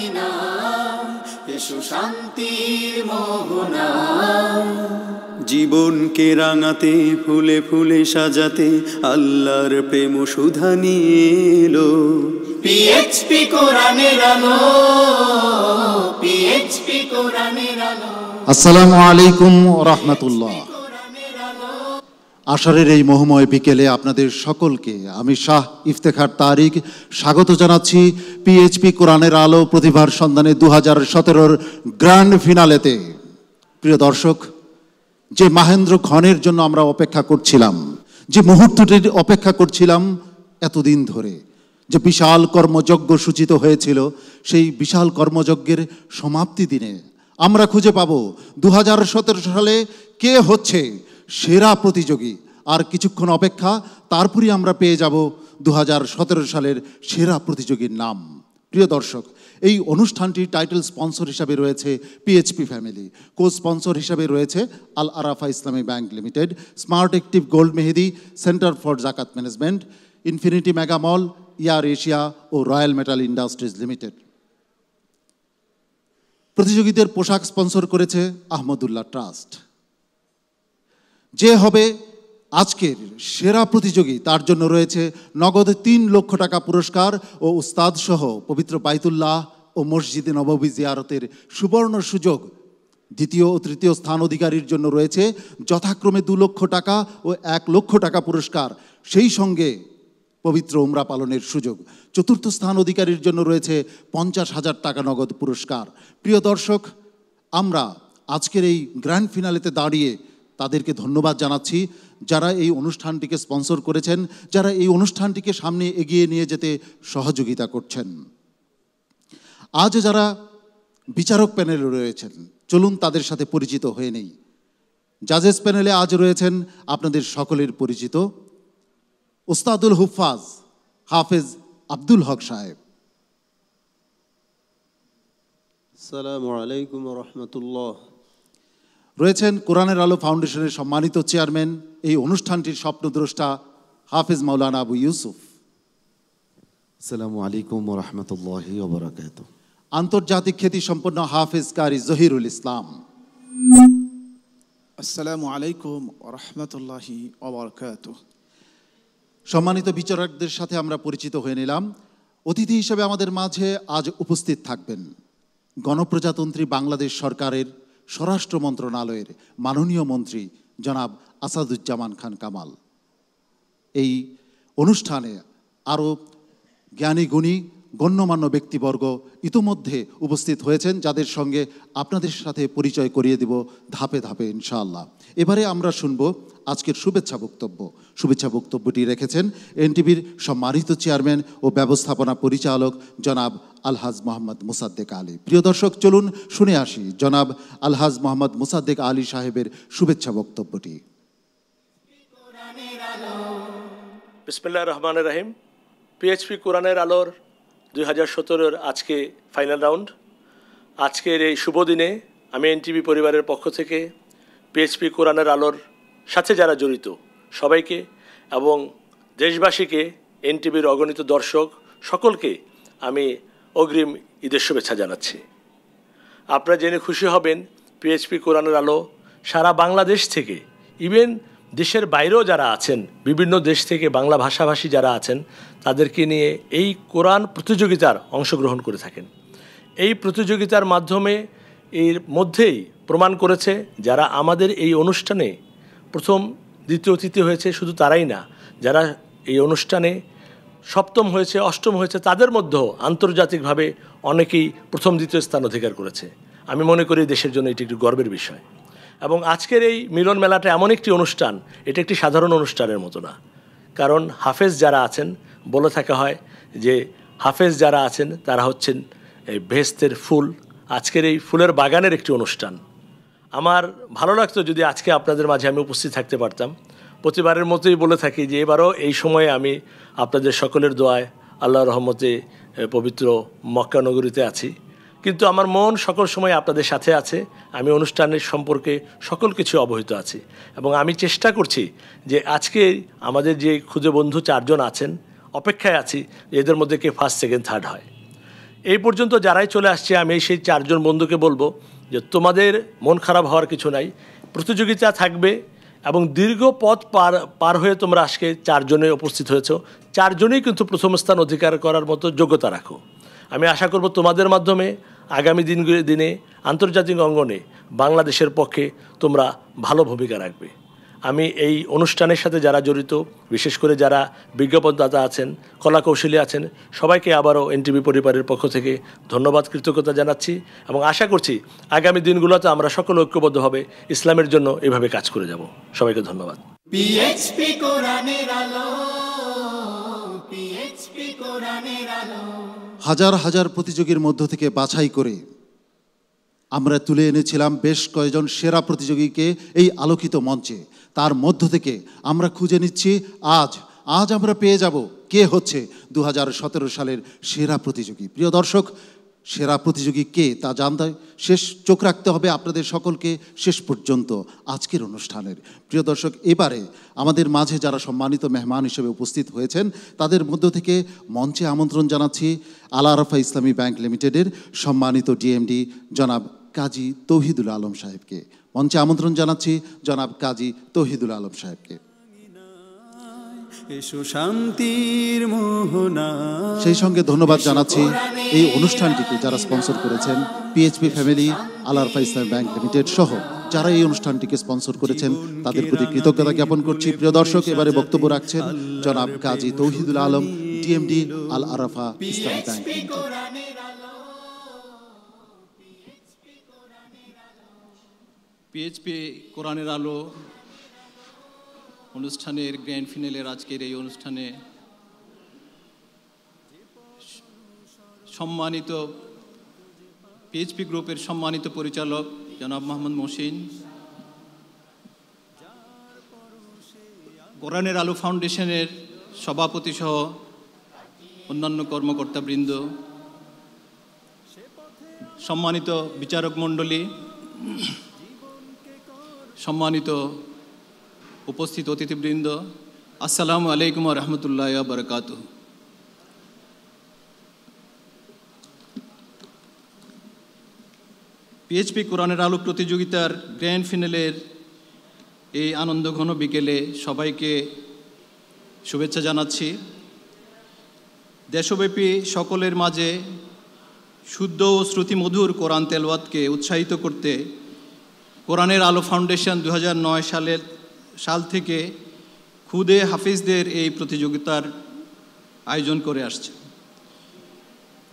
Medina, এসো শান্তির মোহনা। জীবনকে রাঙাতে ফুলে ফুলে সাজাতে আল্লাহর প্রেম সুধা নিয়ে এলো পিএইচপি কোরআনের আলো, পিএইচপি কোরআনের আলো। আসসালামু আলাইকুম ওয়া রাহমাতুল্লাহ। আশারের এই মহময় বিকেলে আপনাদের সকলকে আমি শাহ ইফতেখার তারিক স্বাগত জানাচ্ছি পিএইচপি কোরআনের আলো প্রতিভার সন্ধানে 2017-র গ্র্যান্ড ফিনালেতে। প্রিয় দর্শক, যে মাহেন্দ্র ক্ষণের জন্য আমরা অপেক্ষা করছিলাম, যে মুহূর্তটির অপেক্ষা করছিলাম এতদিন ধরে, যে বিশাল কর্মযজ্ঞ সূচিত হয়েছিল, সেই বিশাল কর্মযজ্ঞের সমাপ্তি দিনে আমরা খুঁজে পাব 2017 সালে কে হচ্ছে সেরা প্রতিযোগী। আর কিছুক্ষণ অপেক্ষা, তারপরই আমরা পেয়ে যাব 2017 সালের সেরা প্রতিযোগীর নাম। প্রিয় দর্শক, এই অনুষ্ঠানটির টাইটেল স্পন্সর হিসাবে রয়েছে পিএইচপি ফ্যামিলি, কো স্পন্সর হিসাবে রয়েছে Al Arafah Islami bank limited, smart active gold Mehedi, centre for Zakat management, infinity mega mall, year Asia ও রয়্যাল মেটাল ইন্ডাস্ট্রিজ লিমিটেড। প্রতিযোগীদের পোশাক স্পন্সর করেছে আহমদুল্লাহ ট্রাস্ট। যে হবে আজকের সেরা প্রতিযোগী তার জন্য রয়েছে নগদ 3 লক্ষ টাকা পুরস্কার ও উস্তাদ সহ পবিত্র বাইতুল্লাহ ও মসজিদে নববী জিয়ারতের সুবর্ণ সুযোগ। দ্বিতীয় ও তৃতীয় স্থান অধিকারীর জন্য রয়েছে যথাক্রমে 2 লক্ষ টাকা ও 1 লক্ষ টাকা পুরস্কার, সেই সঙ্গে পবিত্র উমরা পালনের সুযোগ। চতুর্থ স্থান অধিকারীর জন্য রয়েছে 50,000 টাকা নগদ পুরস্কার। প্রিয় দর্শক, আমরা আজকের এই গ্র্যান্ড ফিনালেতে দাঁড়িয়ে তাদেরকে ধন্যবাদ জানাচ্ছি যারা এই অনুষ্ঠানটিকে স্পন্সর করেছেন, যারা এই অনুষ্ঠানটিকে সামনে এগিয়ে নিয়ে যেতে সহযোগিতা করছেন। আজ যারা বিচারক প্যানেলে রয়েছেন, চলুন তাদের সাথে পরিচিত হয়ে নেই। জাজেস প্যানেলে আজ রয়েছেন আপনাদের সকলের পরিচিত ওস্তাদুল হুফাজ হাফেজ আব্দুল হক সাহেব। আসসালামু আলাইকুম ওয়া রাহমাতুল্লাহ। রয়েছেন কোরআনের আলো ফাউন্ডেশনের সম্মানিত চেয়ারম্যান, এই অনুষ্ঠানটির স্বপ্নদ্রষ্টা হাফেজ মাওলানা আবু ইউসুফ। আসসালামু আলাইকুম ওয়া রাহমাতুল্লাহি ওয়া বারাকাতুহু। আন্তর্জাতিক খ্যাতি সম্পন্ন হাফেজ কারি জহিরুল ইসলাম। আসসালামু আলাইকুম ওয়া রাহমাতুল্লাহি ওয়া বারাকাতুহু। সম্মানিত বিচারকদের সাথে আমরা পরিচিত হয়ে নিলাম। অতিথি হিসেবে আমাদের মাঝে আজ উপস্থিত থাকবেন গণপ্রজাতন্ত্রী বাংলাদেশ সরকারের স্বরাষ্ট্র মন্ত্রণালয়ের মাননীয় মন্ত্রী জনাব আসাদুজ্জামান খান কামাল। এই অনুষ্ঠানে আরও জ্ঞানী গুণী গণ্যমান্য ব্যক্তিবর্গ ইতোমধ্যে উপস্থিত হয়েছেন, যাদের সঙ্গে আপনাদের সাথে পরিচয় করিয়ে দেব ধাপে ধাপে ইনশাআল্লাহ। এবারে আমরা শুনব আজকের শুভেচ্ছা বক্তব্য। শুভেচ্ছা বক্তব্যটি রেখেছেন এনটিভির সম্মানিত চেয়ারম্যান ও ব্যবস্থাপনা পরিচালক জনাব আলহাজ মোহাম্মদ মুসাদ্দেক আলী। প্রিয় দর্শক, চলুন শুনে আসি জনাব আলহাজ মোহাম্মদ মুসাদ্দেক আলী সাহেবের শুভেচ্ছা বক্তব্যটি। বিসমিল্লাহির রহমানির রহিম। পিএইচপি কোরআনের আলোর 2017-র আজকে ফাইনাল রাউন্ড। আজকের এই শুভ দিনে আমি এনটিভি পরিবারের পক্ষ থেকে পিএইচপি কোরআনের আলোর সাথে যারা জড়িত সবাইকে এবং দেশবাসীকে, এনটিভির অগণিত দর্শক সকলকে আমি অগ্রিম ঈদের শুভেচ্ছা জানাচ্ছি। আপনারা জেনে খুশি হবেন পিএইচপি কোরআনের আলো সারা বাংলাদেশ থেকে, ইভেন দেশের বাইরেও যারা আছেন, বিভিন্ন দেশ থেকে বাংলা ভাষাভাষী যারা আছেন, তাদেরকে নিয়ে এই কোরআন প্রতিযোগিতার অংশগ্রহণ করে থাকেন। এই প্রতিযোগিতার মাধ্যমে এর মধ্যেই প্রমাণ করেছে যারা আমাদের এই অনুষ্ঠানে প্রথম, দ্বিতীয়, তৃতীয় হয়েছে, শুধু তারাই না, যারা এই অনুষ্ঠানে সপ্তম হয়েছে, অষ্টম হয়েছে, তাদের মধ্যেও আন্তর্জাতিকভাবে অনেকেই প্রথম, দ্বিতীয় স্থান অধিকার করেছে। আমি মনে করি দেশের জন্য এটি একটি গর্বের বিষয়। এবং আজকের এই মিলন মেলাটা এমন একটি অনুষ্ঠান, এটা একটি সাধারণ অনুষ্ঠানের মতো না। কারণ হাফেজ যারা আছেন, বলে থাকা হয় যে হাফেজ যারা আছেন তারা হচ্ছেন এই বেহেশতের ফুল। আজকের এই ফুলের বাগানের একটি অনুষ্ঠান। আমার ভালো লাগতো যদি আজকে আপনাদের মাঝে আমি উপস্থিত থাকতে পারতাম। প্রতিবারের মতোই বলে থাকি যে এবারও এই সময়ে আমি আপনাদের সকলের দোয়ায় আল্লাহর রহমতে পবিত্র মক্কা নগরীতে আছি, কিন্তু আমার মন সকল সময় আপনাদের সাথে আছে। আমি অনুষ্ঠানের সম্পর্কে সকল কিছু অবহিত আছি এবং আমি চেষ্টা করছি যে আজকে আমাদের যে ক্ষুদে বন্ধু 4 জন আছেন, অপেক্ষায় আছি যে এদের মধ্যে কে ফার্স্ট, সেকেন্ড, থার্ড হয়। এই পর্যন্ত যারাই চলে আসছে আমি সেই 4 জন বন্ধুকে বলবো যে তোমাদের মন খারাপ হওয়ার কিছু নাই, প্রতিযোগিতা থাকবে এবং দীর্ঘ পথ পার হয়ে তোমরা আজকে 4 জনে উপস্থিত হয়েছো। 4 জনেই কিন্তু প্রথম স্থান অধিকার করার মতো যোগ্যতা রাখো। আমি আশা করব তোমাদের মাধ্যমে আগামী দিনে আন্তর্জাতিক অঙ্গনে বাংলাদেশের পক্ষে তোমরা ভালো ভূমিকা রাখবে। আমি এই অনুষ্ঠানের সাথে যারা জড়িত, বিশেষ করে যারা বিজ্ঞাপনদাতা আছেন, কলাকৌশলী আছেন, সবাইকে আবারও এনটিভি পরিবারের পক্ষ থেকে ধন্যবাদ, কৃতজ্ঞতা জানাচ্ছি এবং আশা করছি আগামী দিনগুলোতে আমরা সকল ঐক্যবদ্ধভাবে ইসলামের জন্য এভাবে কাজ করে যাব। সবাইকে ধন্যবাদ। পিএইচপি কোরআনের আলো, পিএইচপি কোরআনের আলো। হাজার হাজার প্রতিযোগীর মধ্য থেকে বাছাই করে আমরা তুলে এনেছিলাম বেশ কয়েকজন সেরা প্রতিযোগীকে এই আলোকিত মঞ্চে। তার মধ্য থেকে আমরা খুঁজে নিচ্ছি আজ আমরা পেয়ে যাব কে হচ্ছে 2017 সালের সেরা প্রতিযোগী। প্রিয় দর্শক, সেরা প্রতিযোগী কে তা জানতে চোখ রাখতে হবে আপনাদের সকলকে শেষ পর্যন্ত আজকের অনুষ্ঠানের। প্রিয় দর্শক, এবারে আমাদের মাঝে যারা সম্মানিত মেহমান হিসেবে উপস্থিত হয়েছেন তাদের মধ্য থেকে মঞ্চে আমন্ত্রণ জানাচ্ছি আল আরাফা ইসলামী ব্যাংক লিমিটেডের সম্মানিত ডিএমডি জনাব কাজী তৌহিদুল আলম সাহেবকে। মঞ্চে আমন্ত্রণ জানাচ্ছি জনাব কাজী তৌহিদুল আলম সাহেবকে। এসো শান্তির মোহনা। সেই সঙ্গে ধন্যবাদ জানাচ্ছি এই অনুষ্ঠানটিকে যারা স্পন্সর করেছেন, পিএইচপি ফ্যামিলি, আল আরাফা ইসলামী ব্যাংক লিমিটেড সহ যারা এই অনুষ্ঠানটিকে স্পন্সর করেছেন তাদের প্রতি কৃতজ্ঞতা জ্ঞাপন করছি। প্রিয় দর্শক, এবারে বক্তব্য রাখছেন জনাব কাজী তৌহিদুল আলম, ডিএমডি, আল Arafah Islami bank limited. PHP কোরআনের আলো অনুষ্ঠানের গ্র্যান্ড ফিনালের আজকের এই অনুষ্ঠানে সম্মানিত পিএইচপি গ্রুপের সম্মানিত পরিচালক জনাব মোহাম্মদ মহসিন, কোরআনের আলো ফাউন্ডেশনের সভাপতি সহ অন্যান্য কর্মকর্তাবৃন্দ, সম্মানিত বিচারক মণ্ডলী, সম্মানিত উপস্থিত অতিথিবৃন্দ, আসসালামু আলাইকুম ওয়া রাহমাতুল্লাহি ওয়া বারাকাতুহু। পিএইচপি কোরআনের আলো প্রতিযোগিতার গ্র্যান্ড ফিনালের এই আনন্দঘন বিকেলে সবাইকে শুভেচ্ছা জানাচ্ছি। দেশব্যাপী সকলের মাঝে শুদ্ধ ও শ্রুতিমধুর কোরআন তেলাওয়াতকে উৎসাহিত করতে কোরআনের আলো ফাউন্ডেশন 2009 সাল থেকে খুদে হাফিজদের এই প্রতিযোগিতার আয়োজন করে আসছে।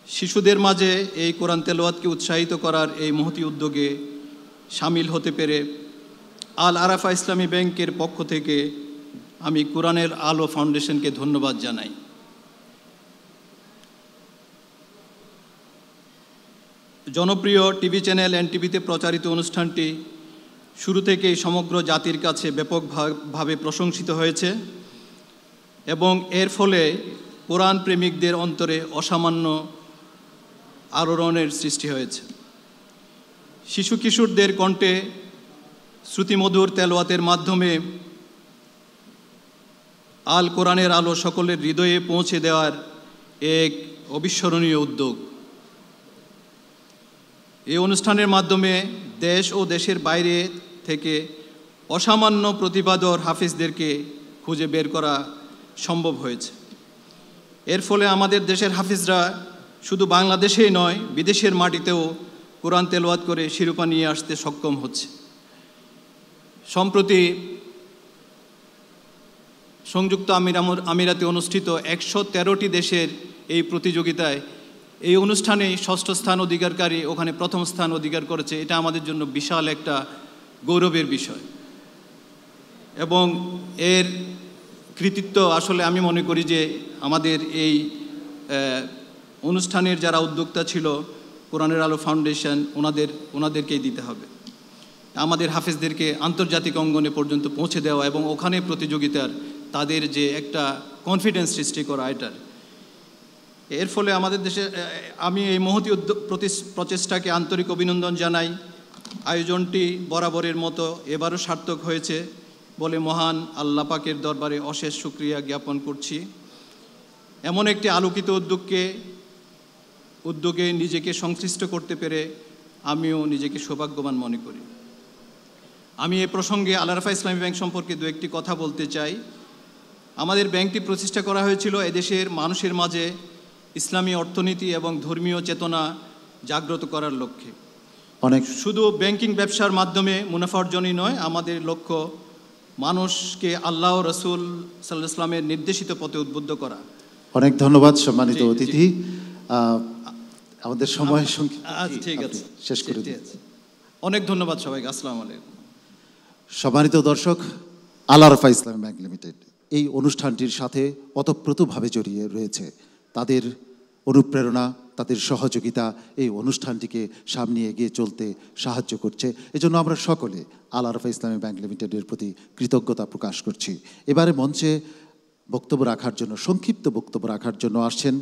শিশুদের মাঝে এই কোরআন তেলাওয়াতকে উৎসাহিত করার এই মহতী উদ্যোগে সামিল হতে পেরে আল আরাফা ইসলামী ব্যাংকের পক্ষ থেকে আমি কোরআনের আলো ফাউন্ডেশনকে ধন্যবাদ জানাই। জনপ্রিয় টিভি চ্যানেল এনটিভিতে প্রচারিত অনুষ্ঠানটি শুরু থেকেই সমগ্র জাতির কাছে ব্যাপকভাবে প্রশংসিত হয়েছে এবং এর ফলে কোরআন প্রেমিকদের অন্তরে অসামান্য আলোড়নের সৃষ্টি হয়েছে। শিশু কিশোরদের কণ্ঠে শ্রুতিমধুর তেলাওয়াতের মাধ্যমে আল কোরআনের আলো সকলের হৃদয়ে পৌঁছে দেওয়ার এক অবিস্মরণীয় উদ্যোগ। এই অনুষ্ঠানের মাধ্যমে দেশ ও দেশের বাইরে থেকে অসামান্য প্রতিভাধর হাফিজদেরকে খুঁজে বের করা সম্ভব হয়েছে। এর ফলে আমাদের দেশের হাফিজরা শুধু বাংলাদেশেই নয়, বিদেশের মাটিতেও কোরআন তেলাওয়াত করে শিরোপা নিয়ে আসতে সক্ষম হচ্ছে। সম্প্রতি সংযুক্ত আমিরাতে অনুষ্ঠিত 113টি দেশের এই প্রতিযোগিতায় এই অনুষ্ঠানে ষষ্ঠ স্থান অধিকারকারী ওখানে প্রথম স্থান অধিকার করেছে। এটা আমাদের জন্য বিশাল একটা গৌরবের বিষয় এবং এর কৃতিত্ব আসলে আমি মনে করি যে আমাদের এই অনুষ্ঠানের যারা উদ্যোক্তা ছিল কোরআনের আলো ফাউন্ডেশন ওনাদেরকেই দিতে হবে। আমাদের হাফেজদেরকে আন্তর্জাতিক অঙ্গনে পর্যন্ত পৌঁছে দেওয়া এবং ওখানে প্রতিযোগিতার তাদের যে একটা কনফিডেন্স সৃষ্টি করা, এর ফলে আমাদের দেশে আমি এই মহতী প্রচেষ্টাকে আন্তরিক অভিনন্দন জানাই। আয়োজনটি বরাবরের মতো এবারও সার্থক হয়েছে বলে মহান আল্লাহ পাকের দরবারে অশেষ শুকরিয়া জ্ঞাপন করছি। এমন একটি আলোকিত উদ্যোগকে উদ্যোগে নিজেকে সংশ্লিষ্ট করতে পেরে আমিও নিজেকে সৌভাগ্যবান মনে করি। আমি এ প্রসঙ্গে আল আরাফাহ ইসলামী ব্যাংক সম্পর্কে দু একটি কথা বলতে চাই। আমাদের ব্যাংকটি প্রতিষ্ঠা করা হয়েছিল এদেশের মানুষের মাঝে ইসলামী অর্থনীতি এবং ধর্মীয় চেতনা জাগ্রত করার লক্ষ্যে। শুধু ব্যাংকিং ব্যবসার মাধ্যমে মুনাফা অর্জনই নয়, আমাদের লক্ষ্য মানুষকে আল্লাহ ও রসুল সাল্লাল্লাহু আলাইহি ওয়াসাল্লামের নির্দেশিত পথে উদ্বুদ্ধ করা। অনেক ধন্যবাদ সম্মানিত অতিথি। আমাদের সময় ঠিক আছে, শেষ করে দিন। অনেক ধন্যবাদ সবাইকে। আসসালামু আলাইকুম। সম্মানিত দর্শক, আল আরাফাহ ইসলামী ব্যাংক লিমিটেড এই অনুষ্ঠানটির সাথে ওতপ্রোতভাবে জড়িয়ে রয়েছে। তাদের অনুপ্রেরণা, তাদের সহযোগিতা এই অনুষ্ঠানটিকে সামনে এগিয়ে চলতে সাহায্য করছে। এজন্য আমরা সকলে আল আরাফাহ ইসলামী ব্যাংক লিমিটেডের প্রতি কৃতজ্ঞতা প্রকাশ করছি। এবারে মঞ্চে বক্তব্য রাখার জন্য, সংক্ষিপ্ত বক্তব্য রাখার জন্য আসছেন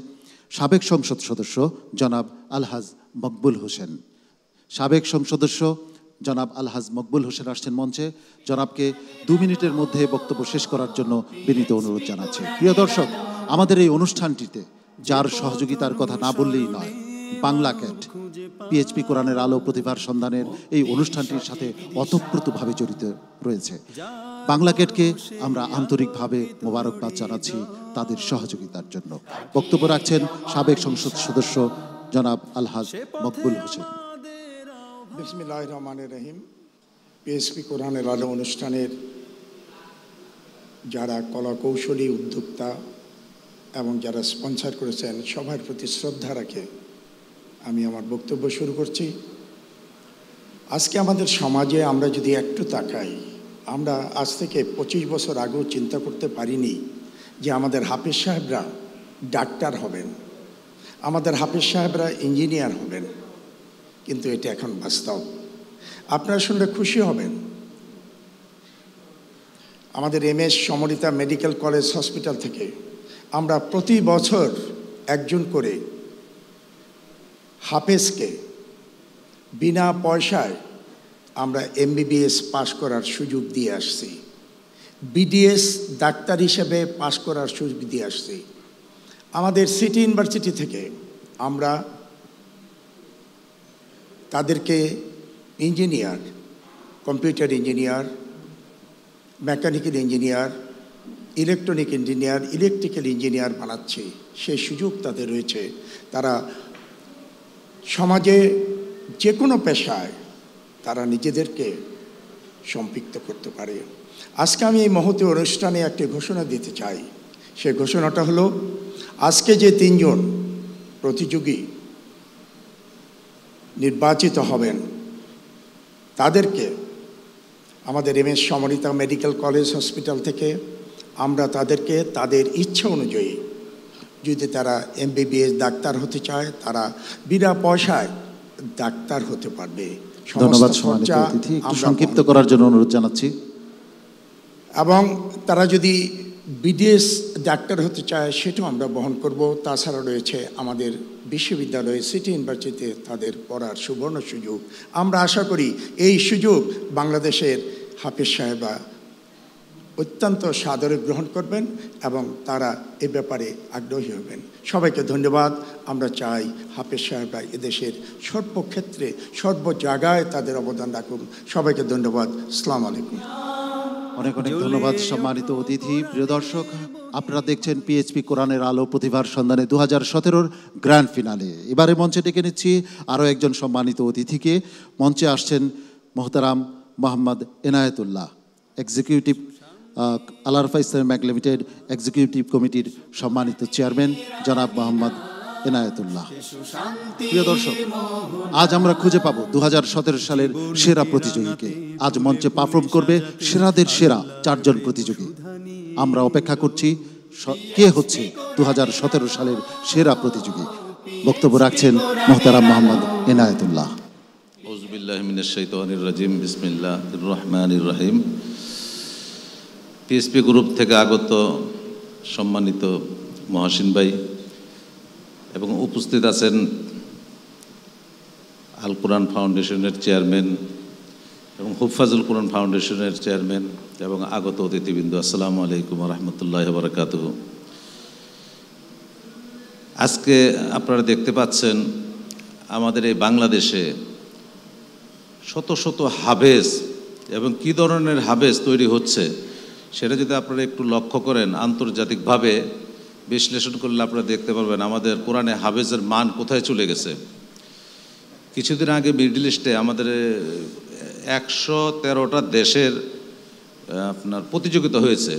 সাবেক সংসদ সদস্য জনাব আলহাজ মকবুল হোসেন। সাবেক সংসদ সদস্য জনাব আলহাজ মকবুল হোসেন আসছেন মঞ্চে। জনাবকে 2 মিনিটের মধ্যে বক্তব্য শেষ করার জন্য বিনীত অনুরোধ জানাচ্ছি। প্রিয় দর্শক, আমাদের এই অনুষ্ঠানটিতে যার সহযোগিতার কথা না বললেই নয়, বাংলা ক্যাট পিএইচপি কোরআনের আলো প্রতিভার সন্ধানের এই অনুষ্ঠানটির সাথে ওতপ্রোতভাবে জড়িত রয়েছে। বাংলা ক্যাটকে আমরা আন্তরিকভাবে মোবারকবাদ জানাচ্ছি তাদের সহযোগিতার জন্য। বক্তব্য রাখছেন সাবেক সংসদ সদস্য জনাব আলহাজ মকবুল হোসেন। বিসমিল্লাহির রহমানির রহিম। পিএইচপি কোরআনের আলো অনুষ্ঠানের যারা কলাকৌশলী উদ্যোক্তা এবং যারা স্পন্সর করেছেন সবার প্রতি শ্রদ্ধা রাখে আমি আমার বক্তব্য শুরু করছি। আজকে আমাদের সমাজে আমরা যদি একটু তাকাই, আমরা আজ থেকে 25 বছর আগেও চিন্তা করতে পারিনি যে আমাদের হাফেজ সাহেবরা ডাক্তার হবেন, আমাদের হাফেজ সাহেবরা ইঞ্জিনিয়ার হবেন, কিন্তু এটা এখন বাস্তব। আপনারা শুনলে খুশি হবেন। আমাদের MS Samorita medical college hospital থেকে আমরা প্রতি বছর একজন করে হাফেজকে বিনা পয়সায় আমরা MBBS পাশ করার সুযোগ দিয়ে আসছি, BDS ডাক্তার হিসেবে পাশ করার সুযোগ দিয়ে আসছি। আমাদের সিটি ইউনিভার্সিটি থেকে আমরা তাদেরকে engineer, computer engineer, mechanical engineer, electronic engineer, electrical engineer বানাচ্ছি। সেই সুযোগ তাদের রয়েছে। তারা সমাজে যে কোনো পেশায় তারা নিজেদেরকে সম্পৃক্ত করতে পারে। আজকে আমি এই মহতি অনুষ্ঠানে একটি ঘোষণা দিতে চাই। সেই ঘোষণাটা হলো, আজকে যে 3 জন প্রতিযোগী নির্বাচিত হবেন তাদেরকে আমাদের MS Samorita medical college hospital থেকে আমরা তাদেরকে তাদের ইচ্ছা অনুযায়ী, যদি তারা MBBS ডাক্তার হতে চায় তারা বিনা পয়সায় ডাক্তার হতে পারবে। ধন্যবাদ সম্মানিত অতিথি, একটু সংক্ষিপ্ত করার জন্য অনুরোধ জানাচ্ছি। এবং তারা যদি BDS ডাক্তার হতে চায় সেটাও আমরা বহন করব। তাছাড়া রয়েছে আমাদের বিশ্ববিদ্যালয়ে, সিটি ইউনিভার্সিটিতে তাদের পড়ার সুবর্ণ সুযোগ। আমরা আশা করি এই সুযোগ বাংলাদেশের হাফেজ সাহেবরা অত্যন্ত সাদরে গ্রহণ করবেন এবং তারা এ ব্যাপারে আগ্রহী হবেন। সবাইকে ধন্যবাদ। আমরা চাই হাফেজ সাহেবরা এদেশের সর্বক্ষেত্রে সর্ব জায়গায় তাদের অবদান রাখুন। সবাইকে ধন্যবাদ। আসসালামু আলাইকুম। অনেক অনেক ধন্যবাদ সম্মানিত অতিথি। প্রিয় দর্শক, আপনারা দেখছেন পিএইচপি কোরআনের আলো প্রতিভার সন্ধানে 2017 গ্র্যান্ড ফিনালে। এবারে মঞ্চে ডেকে নিচ্ছি আরও একজন সম্মানিত অতিথিকে। মঞ্চে আসছেন মোহতারাম Mohammad Enayetullah, executive Al Arafah Islami bank limited executive কমিটির সম্মানিত চেয়ারম্যান জনাব মোহাম্মদ এনায়েতুল্লাহ। প্রিয় দর্শক, আজ আমরা খুঁজে পাবো 2017 সালের সেরা প্রতিযোগীকে। আজ মঞ্চে পারফর্ম করবে সেরাদের সেরা 4 জন প্রতিযোগী। আমরা অপেক্ষা করছি কে হচ্ছে 2017 সালের সেরা প্রতিযোগী। বক্তব্য রাখছেন মোহতারাম মোহাম্মদ এনায়েতুল্লাহ। আউযু বিল্লাহি মিনাশ শাইতানির রাজিম। বিসমিল্লাহির রহমানির রহিম। পিএইচপি গ্রুপ থেকে আগত সম্মানিত মহসিন ভাই এবং উপস্থিত আছেন আল কোরআন ফাউন্ডেশনের চেয়ারম্যান এবং হুফাজুল কোরআন ফাউন্ডেশনের চেয়ারম্যান এবং আগত অতিথিবৃন্দ, আসসালামু আলাইকুম ওয়া রাহমাতুল্লাহি ওয়া বারাকাতুহু। আজকে আপনারা দেখতে পাচ্ছেন আমাদের এই বাংলাদেশে শত শত হাফেজ এবং কী ধরনের হাফেজ তৈরি হচ্ছে সেটা যদি আপনারা একটু লক্ষ্য করেন, আন্তর্জাতিকভাবে বিশ্লেষণ করলে আপনারা দেখতে পারবেন আমাদের কোরআনে হাফেজের মান কোথায় চলে গেছে। কিছুদিন আগে মিডল ইস্টে আমাদের 113টা দেশের আপনার প্রতিযোগিতা হয়েছে,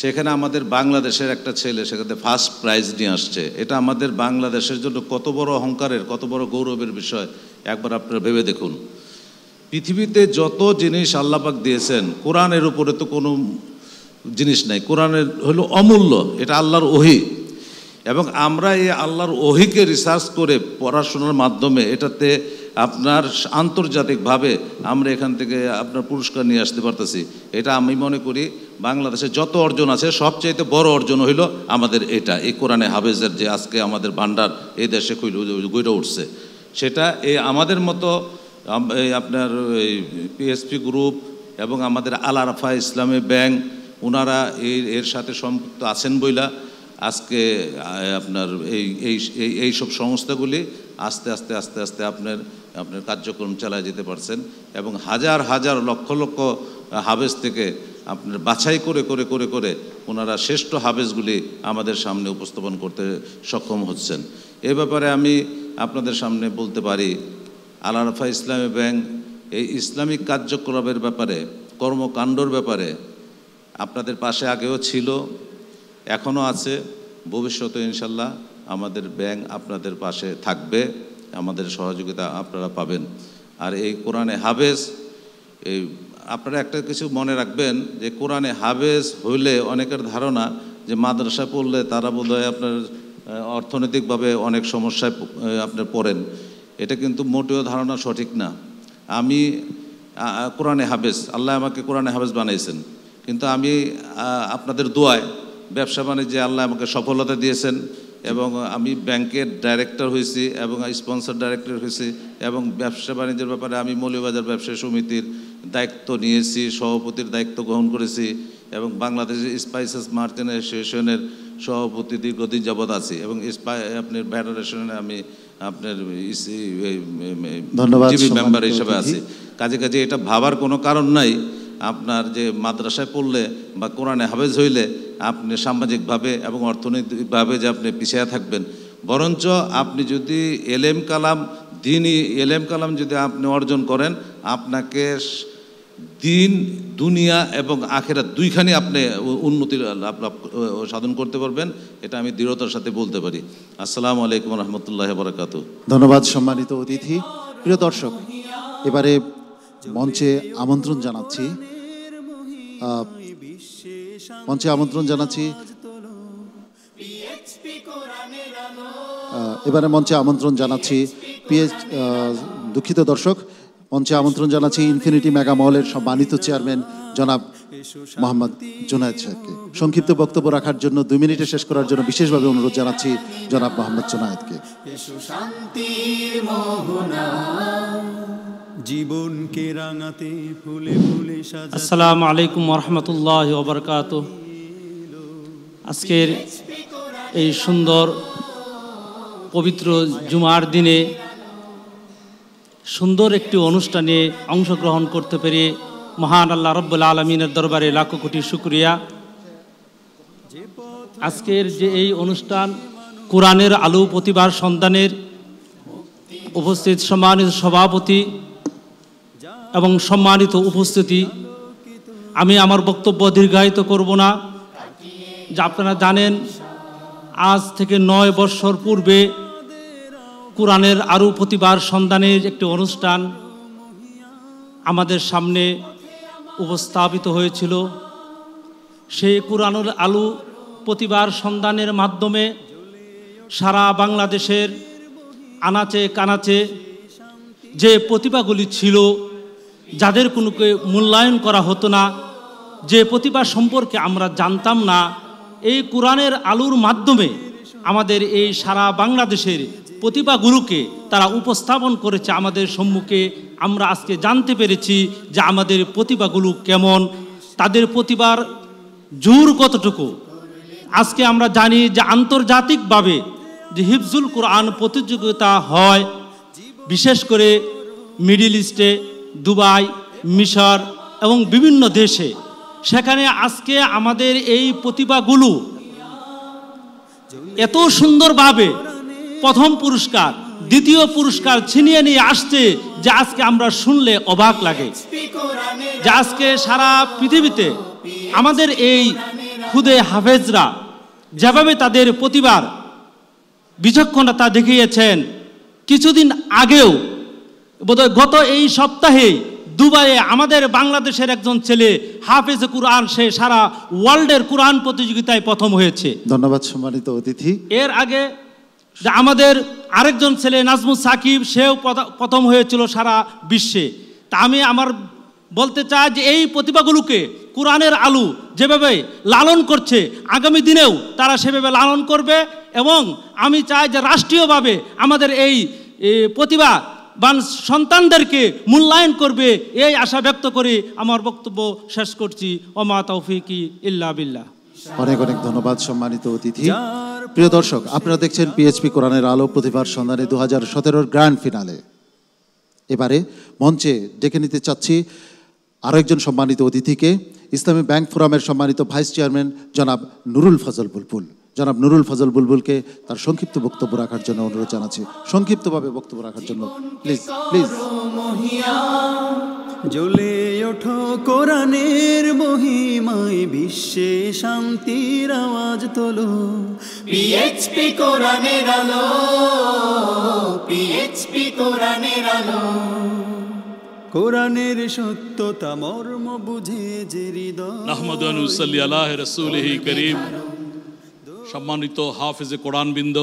সেখানে আমাদের বাংলাদেশের একটা ছেলে সেখানে ফার্স্ট প্রাইজ নিয়ে আসছে। এটা আমাদের বাংলাদেশের জন্য কত বড় অহংকারের, কত বড় গৌরবের বিষয় একবার আপনারা ভেবে দেখুন। পৃথিবীতে যত জিনিস আল্লাহ পাক দিয়েছেন, কোরআনের উপরে তো কোনো জিনিস নাই, কোরআনের হলো অমূল্য, এটা আল্লাহর ওহী। এবং আমরা এই আল্লাহর ওহীকে রিসার্চ করে পড়াশোনার মাধ্যমে এটাতে আপনার আন্তর্জাতিকভাবে আমরা এখান থেকে আপনার পুরস্কার নিয়ে আসতে পারতেছি। এটা আমি মনে করি বাংলাদেশে যত অর্জন আছে সবচাইতে বড় অর্জন হইল আমাদের এটা, এই কোরআনে হাফেজের যে আজকে আমাদের ভান্ডার এই দেশে গড়ে উঠছে, সেটা এই আমাদের মতো এই আপনার এই পিএসপি গ্রুপ এবং আমাদের আল আরাফা ইসলামী ব্যাংক ওনারা এর সাথে সম্পৃক্ত আছেন বইলা আজকে আপনার এই সব সংস্থাগুলি আস্তে আস্তে আস্তে আস্তে আপনার কার্যক্রম চালায় যেতে পারছেন এবং হাজার হাজার লক্ষ লক্ষ হাফেজ থেকে আপনার বাছাই করে করে করে করে ওনারা শ্রেষ্ঠ হাফেজগুলি আমাদের সামনে উপস্থাপন করতে সক্ষম হচ্ছেন। এ ব্যাপারে আমি আপনাদের সামনে বলতে পারি আল আরাফা ইসলামী ব্যাংক এই ইসলামিক কার্যক্রমের ব্যাপারে, কর্মকাণ্ডর ব্যাপারে আপনাদের পাশে আগেও ছিল, এখনও আছে, ভবিষ্যতে ইনশাল্লাহ আমাদের ব্যাংক আপনাদের পাশে থাকবে, আমাদের সহযোগিতা আপনারা পাবেন। আর এই কোরআনে হাফেজ, এই আপনারা একটা কিছু মনে রাখবেন যে কোরআনে হাফেজ হইলে অনেকের ধারণা যে মাদ্রাসা পড়লে তারা বোধহয় আপনার অর্থনৈতিকভাবে অনেক সমস্যায় আপনার পড়েন, এটা কিন্তু মোটেও ধারণা সঠিক না। আমি কোরআনে হাফেজ, আল্লাহ আমাকে কোরআনে হাফেজ বানাইছেন, কিন্তু আমি আপনাদের দোয়ায় ব্যবসা বাণিজ্যে আল্লাহ আমাকে সফলতা দিয়েছেন এবং আমি ব্যাংকের ডাইরেক্টর হয়েছি এবং স্পন্সর ডাইরেক্টর হয়েছি এবং ব্যবসা বাণিজ্যের ব্যাপারে আমি মৌলভীবাজার ব্যবসায়ী সমিতির দায়িত্ব নিয়েছি, সভাপতির দায়িত্ব গ্রহণ করেছি এবং বাংলাদেশের স্পাইসেস মার্চেন্ট অ্যাসোসিয়েশনের সভাপতি দীর্ঘদিন যাবৎ আছি এবং আপনার ফেডারেশনে আমি আপনার জিবি মেম্বার হিসেবে আছি। কাজে কাজে এটা ভাবার কোনো কারণ নাই আপনার যে মাদ্রাসায় পড়লে বা কোরআনে হাফেজ হইলে আপনি সামাজিকভাবে এবং অর্থনৈতিকভাবে যে আপনি পিছিয়ে থাকবেন, বরঞ্চ আপনি যদি এলেম কালাম, দ্বীনি এলেম কালাম যদি আপনি অর্জন করেন, আপনাকে দিন, দুনিয়া এবং আখিরাত দুইখানি আপনি উন্নতি সাধন করতে পারবেন, এটা আমি দৃঢ়তার সাথে বলতে পারি। আসসালামু আলাইকুম রহমতুল্লাহ বারাকাতুহু। ধন্যবাদ সম্মানিত অতিথি। প্রিয় দর্শক, এবারে মঞ্চে আমন্ত্রণ জানাচ্ছি এবারে মঞ্চে আমন্ত্রণ জানাচ্ছি দুঃখিত দর্শক, মঞ্চে আমন্ত্রণ জানাচ্ছি ইনফিনিটি মেগা মলের সম্মানিত চেয়ারম্যান জনাব মোহাম্মদ জুনায়েদ সাহেবকে। সংক্ষিপ্ত বক্তব্য রাখার জন্য 2 মিনিটে শেষ করার জন্য বিশেষভাবে অনুরোধ জানাচ্ছি জনাব মোহাম্মদ জুনায়েদকে। জীবনকে রাঙাতে ফুলে ফুলে সাজাতে। আসসালামু আলাইকুম ওয়া রাহমাতুল্লাহি ওয়া বারাকাতুহু। আজকের এই সুন্দর পবিত্র জুমার দিনে সুন্দর একটি অনুষ্ঠানে অংশগ্রহণ করতে পেরে মহান আল্লাহ রাব্বুল আলামিনের দরবারে লাখো কোটি শুকরিয়া। আজকের যে এই অনুষ্ঠান কোরআনের আলো প্রতিবার সন্তানের উপস্থিত সম্মানিত সভাপতি এবং সম্মানিত উপস্থিতি, আমি আমার বক্তব্য দীর্ঘায়িত করব না। যে আপনারা জানেন আজ থেকে 9 বছর পূর্বে কোরআনের আরও প্রতিবার সন্ধানের একটি অনুষ্ঠান আমাদের সামনে উপস্থাপিত হয়েছিল। সেই কোরআনের আলো প্রতিবার সন্ধানের মাধ্যমে সারা বাংলাদেশের আনাচে কানাচে যে প্রতিভাগুলি ছিল, যাদের কোনো মূল্যায়ন করা হতো না, যে প্রতিভা সম্পর্কে আমরা জানতাম না, এই কোরআনের আলোর মাধ্যমে আমাদের এই সারা বাংলাদেশের প্রতিভাগুলোকে তারা উপস্থাপন করেছে আমাদের সম্মুখে। আমরা আজকে জানতে পেরেছি যে আমাদের প্রতিভাগুলো কেমন, তাদের প্রতিভার জোর কতটুকু। আজকে আমরা জানি যে আন্তর্জাতিকভাবে যে হিফজুল কোরআন প্রতিযোগিতা হয়, বিশেষ করে মিডিল ইস্টে, দুবাই, মিশর এবং বিভিন্ন দেশে, সেখানে আজকে আমাদের এই প্রতিভাগুলো এত সুন্দরভাবে প্রথম পুরস্কার, দ্বিতীয় পুরস্কার ছিনিয়ে নিয়ে আসছে যে আজকে আমরা শুনলে অবাক লাগে যে আজকে সারা পৃথিবীতে আমাদের এই খুদে হাফেজরা যেভাবে তাদের প্রতিভার বিচক্ষণতা দেখিয়েছেন। কিছুদিন আগেও বোধহয় গত এই সপ্তাহে দুবাইয়ে আমাদের বাংলাদেশের একজন ছেলে হাফেজ কুরআন, সে সারা ওয়ার্ল্ডের কুরআন প্রতিযোগিতায় প্রথম হয়েছে। ধন্যবাদ সম্মানিত অতিথি। এর আগে যে আমাদের আরেকজন ছেলে নাজমুল সাকিব, সেও প্রথম হয়েছিল সারা বিশ্বে। তা আমি আমার বলতে চাই যে এই প্রতিভাগুলোকে কুরআনের আলো যেভাবে লালন করছে, আগামী দিনেও তারা সেভাবে লালন করবে এবং আমি চাই যে রাষ্ট্রীয়ভাবে আমাদের এই প্রতিভাবান সন্তানদেরকে মূল্যায়ন করবে, এই আশা ব্যক্ত করে আমার বক্তব্য শেষ করছি। ওমা তৌফিকি ইল্লা বিল্লাহ। অনেক অনেক ধন্যবাদ সম্মানিত অতিথি। প্রিয় দর্শক, আপনারা দেখছেন পিএইচপি কোরআনের আলো প্রতিভার সন্ধানে 2017 গ্র্যান্ড ফিনালে। এবারে মঞ্চে ডেকে নিতে চাচ্ছি আরও একজন সম্মানিত অতিথিকে, ইসলামী ব্যাংক ফোরামের সম্মানিত ভাইস চেয়ারম্যান জনাব নুরুল ফজল বুলবুল। জনাব নুরুল ফজল বুলবুলকে তার সংক্ষিপ্ত বক্তব্য রাখার জন্য অনুরোধ জানাচ্ছি। সংক্ষিপ্তভাবে বক্তব্য রাখার জন্য প্লিজ প্লিজ। জ্বলে ওঠো কোরআনের মহিমায়, বিশ্বে শান্তির আওয়াজ তোলো। পিএইচপি কোরআনের আলো, পিএইচপি কোরআনের আলো। কোরআনের সত্যতা মর্ম বুঝে যে হৃদয়। নাহমাদু ওয়া নুসাল্লি আলা রাসূলিহি কারীম। সম্মানিত হাফেজে কোরআন বৃন্দ,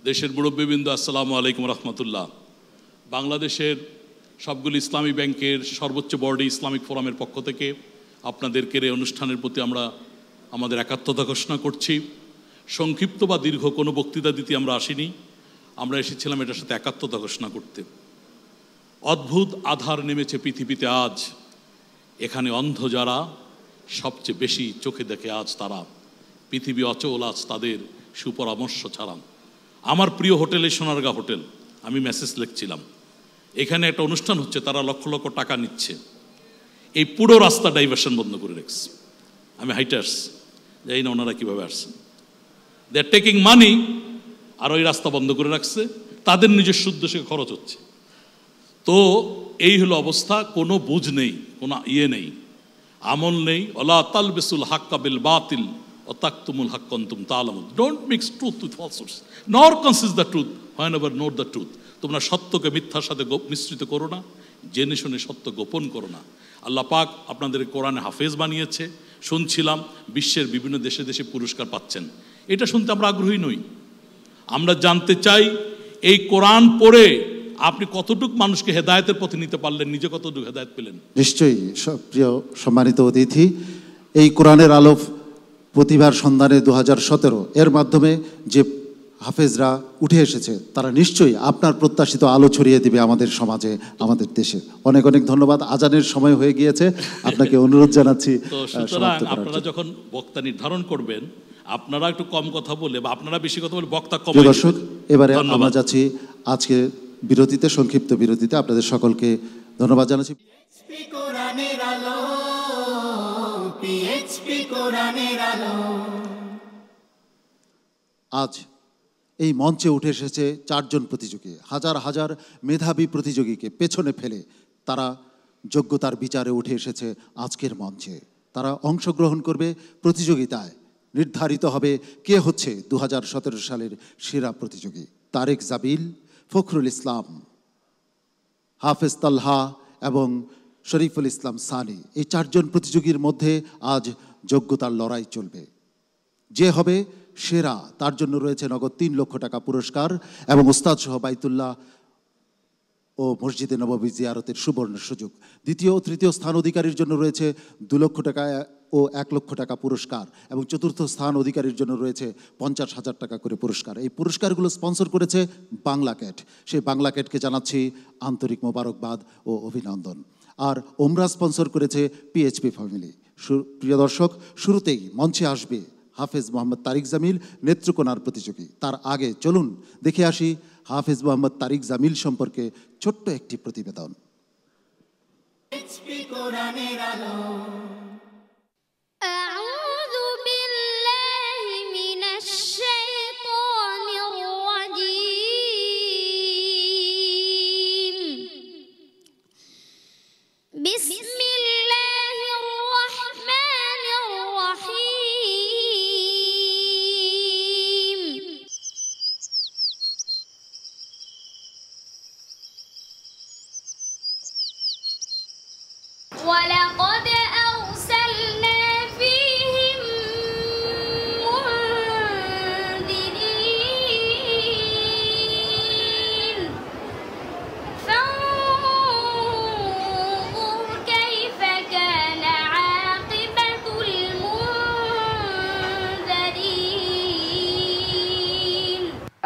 দেশের মুরব্বীবৃন্দ, আসসালামু আলাইকুম রহমতুল্লাহ। বাংলাদেশের সবগুলি ইসলামী ব্যাংকের সর্বোচ্চ বডি ইসলামিক ফোরামের পক্ষ থেকে আপনাদেরকে এই অনুষ্ঠানের প্রতি আমরা আমাদের একাত্মতা ঘোষণা করছি। সংক্ষিপ্ত বা দীর্ঘ কোনো বক্তৃতা দিতে আমরা আসিনি, আমরা এসেছিলাম এটার সাথে একাত্মতা ঘোষণা করতে। অদ্ভুত আধার নেমেছে পৃথিবীতে আজ, এখানে অন্ধ যারা সবচেয়ে বেশি চোখে দেখে আজ তারা, পৃথিবী অচল আজ তাদের সুপরামর্শ ছাড়া। আমার প্রিয় হোটেলে সোনারগাঁ হোটেল, আমি মেসেজ লিখছিলাম, এখানে একটা অনুষ্ঠান হচ্ছে, তারা লক্ষ লক্ষ টাকা নিচ্ছে, এই পুরো রাস্তা ডাইভার্সন বন্ধ করে রেখেছে। আমি হাইটে আসছি, জানি না ওনারা কীভাবে আসছেন, দে আর টেকিং মানি, আর ওই রাস্তা বন্ধ করে রাখছে, তাদের নিজস্ব উদ্দেশ্যে খরচ হচ্ছে। তো এই হলো অবস্থা, কোনো বুঝ নেই, কোনো নেই, আমল নেই। ওয়ালা তালবিসুল হাক্কা বিল বাতিল ওয়া তাকতুমুল হাক্কা ওয়া আনতুম তা'লামুন। Don't mix truth with falsehood nor consider the truth whenever note the truth. তোমরা সত্যকে মিথ্যার সাথে মিশ্রিত করো না, জেনে শুনে সত্য গোপন করো না। আল্লাহ পাক আপনাদের কোরআনে হাফেজ বানিয়েছে, শুনছিলাম বিশ্বের বিভিন্ন দেশে দেশে পুরস্কার পাচ্ছেন। এটা শুনতে আমরা আগ্রহী নই, আমরা জানতে চাই এই কোরআন পড়ে আপনি কতটুকু মানুষকে হেদায়েতের পথে নিতে পারলেন, নিজে কতটুকু হেদায়েত পেলেন। নিশ্চয়ই প্রিয় সম্মানিত অতিথি, এই কোরআনের আলো প্রতিভার সন্ধানে 2017 এর মাধ্যমে যে হাফেজরা উঠে এসেছে, তারা নিশ্চয়ই আপনার প্রত্যাশিত আলো ছড়িয়ে দিবে আমাদের সমাজে, আমাদের দেশে। অনেক অনেক ধন্যবাদ। আজানের সময় হয়ে গিয়েছে, আপনাকে অনুরোধ জানাচ্ছি। তো সুতরাং আপনারা যখন বক্তা নির্ধারণ করবেন, আপনারা একটু কম কথা বলে বা আপনারা বেশি কথা বলে বক্তা কম। দর্শক, এবারে আমরা যাচ্ছি আজকে বিরতিতে, সংক্ষিপ্ত বিরতিতে। আপনাদের সকলকে ধন্যবাদ জানাচ্ছি। পিএইচপি কোরআনের আলো, পিএইচপি কোরআনের আলো। আজ এই মঞ্চে উঠে এসেছে 4 জন প্রতিযোগী, হাজার হাজার মেধাবী প্রতিযোগীকে পেছনে ফেলে তারা যোগ্যতার বিচারে উঠে এসেছে আজকের মঞ্চে। তারা অংশগ্রহণ করবে প্রতিযোগিতায়, নির্ধারিত হবে কে হচ্ছে 2017 সালের সেরা প্রতিযোগী। তারেক জাবিল, ফখরুল ইসলাম, হাফেজ তালহা এবং শরীফুল ইসলাম সানি, এই 4 জন প্রতিযোগীর মধ্যে আজ যোগ্যতার লড়াই চলবে। যে হবে সেরা তার জন্য রয়েছে নগদ 3 লক্ষ টাকা পুরস্কার এবং ওস্তাদ সহ বাইতুল্লাহ ও মসজিদে নববী জিয়ারতের সুবর্ণ সুযোগ। দ্বিতীয় ও তৃতীয় স্থান অধিকারীর জন্য রয়েছে 2 লক্ষ টাকা ও 1 লক্ষ টাকা পুরস্কার এবং চতুর্থ স্থান অধিকারীর জন্য রয়েছে 50,000 টাকা করে পুরস্কার। এই পুরস্কারগুলো স্পন্সর করেছে বাংলা ক্যাট। সেই বাংলা ক্যাটকে জানাচ্ছি আন্তরিক মোবারকবাদ ও অভিনন্দন। আর ওমরা স্পন্সর করেছে পিএইচপি ফ্যামিলি। প্রিয় দর্শক, শুরুতেই মঞ্চে আসবে হাফেজ মোহাম্মদ তারিক জামিল নেত্রকোনার প্রতিযোগী। তার আগে চলুন দেখে আসি হাফেজ মোহাম্মদ তারিক জামিল সম্পর্কে ছোট্ট একটি প্রতিবেদন। কোরআনের আলো। ولقد أرسلنا فيهم منذرين فانظر كيف كان عاقبة المنذرين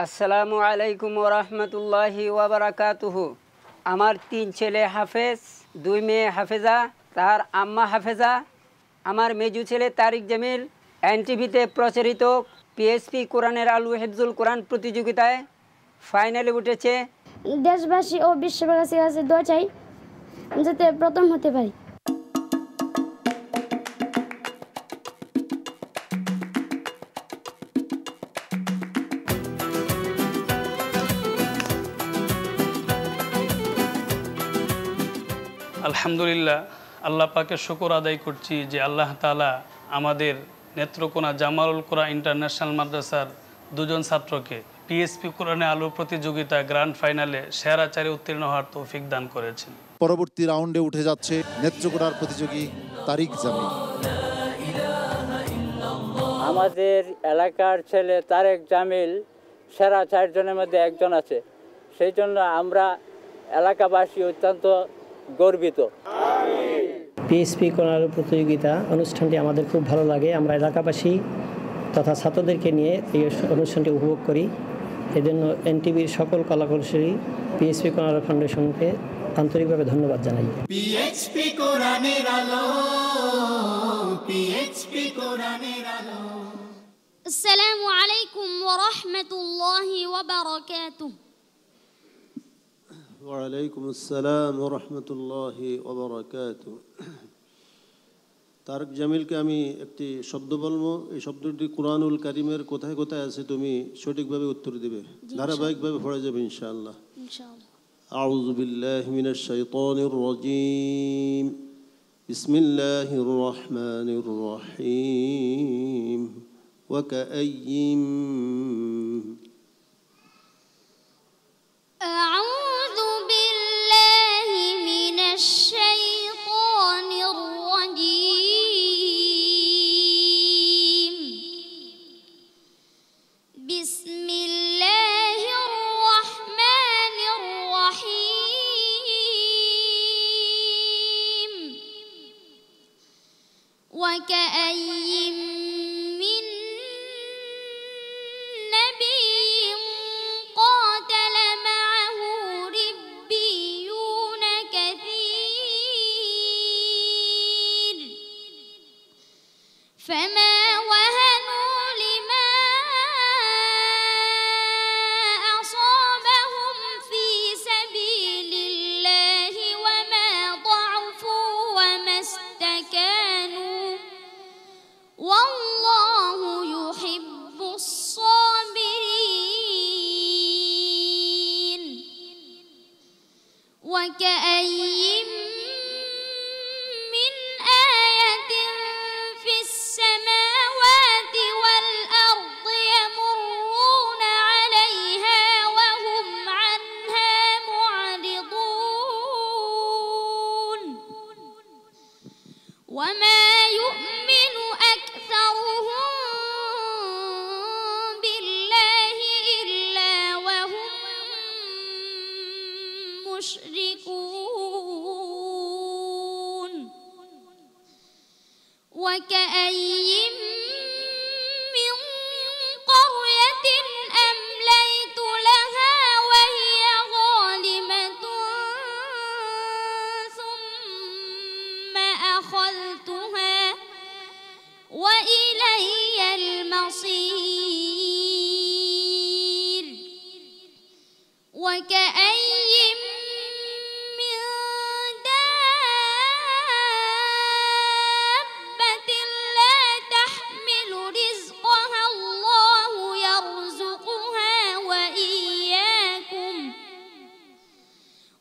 আসসালামু আলাইকুম ওয়া রাহমাতুল্লাহি ওয়া বারাকাতুহু। আমার 3 ছেলে হাফেজ, 2 মেয়ে হাফেজা, তার আম্মা হাফেজা। আমার মেজু ছেলে তারিক জামিল এনটিভিতে প্রচারিত পিএইচপি কোরআনের আলো হিফজুল কোরআন প্রতিযোগিতায় ফাইনালে উঠেছে। দেশবাসী ও বিশ্ববাসীর কাছে দোয়া চাই যাতে প্রথম হতে পারি। আলহামদুলিল্লাহ, আল্লাহ পাকের শুকর আদায় করছি যে আল্লাহ তাআলা আমাদের নেত্রকোনা জামালুল কোরআন ইন্টারন্যাশনাল মাদ্রাসার 2 জন ছাত্রকে পিএইচপি কোরআনে আলো প্রতিযোগিতা গ্র্যান্ড ফাইনালে সেরা 4-এ উত্তীর্ণ হওয়ার তৌফিক দান করেছেন। পরবর্তী রাউন্ডে উঠে যাচ্ছে নেত্রকোনার প্রতিযোগী তারিক জামিল। আমাদের এলাকার ছেলে তারেক জামিল সেরা 4 জনের মধ্যে একজন আছে, সেই জন্য আমরা এলাকাবাসী অত্যন্ত গর্বিত। পিএইচপি কোরআন আলো প্রতিযোগিতা অনুষ্ঠানটি আমাদের খুব ভালো লাগে। আমরা এলাকাবাসী তথা ছাত্রদেরকে নিয়ে এই অনুষ্ঠানটি উপভোগ করি। এজন্য এনটিভির সকল কলাকুশলী পিএইচপি কোরআন আলো ফাউন্ডেশনকে আন্তরিকভাবে ধন্যবাদ জানাই। পিএইচপি কোরআনের আলো, পিএইচপি কোরআনের আলো। আসসালামু আলাইকুম ওয়া রাহমাতুল্লাহি ওয়া বারাকাতুহু। ওয়ালাইকুম আসসালাম ওয়া রাহমাতুল্লাহি ওয়া বারাকাতুহু। তারেক জামিলকে আমি একটি শব্দ বলবো, এই শব্দটি কুরআনুল কারীমের কোথায় কোথায় আছে তুমি সঠিকভাবে উত্তর দিবে, ধারাবাহিকভাবে পড়ে যাবে ইনশাআল্লাহ। আউযু বিল্লাহি মিনাশ শাইতানির রাজীম। বিসমিল্লাহির রহমানির রহিম। ওয়া কাআইয়িম أعوذ بالله من الشيطان الرجيم. بسم الله الرحمن الرحيم. وكأين من نبي قاتل معه ربيون كثير فما وهنوا لما أصابهم في سبيل الله وما ضعفوا وما استكانوا والله يحب الصابرين. وكأين من آية في السماوات والأرض يمرون عليها وهم عنها معرضون وما يؤمن أكثرهم بالله إلا وهم مشركون. وكأين من قرية أمليت لها وهي ظالمة ثم أخذتها وإلي المصير. وكأي من دابة لا تحمل رزقها الله يرزقها وإياكم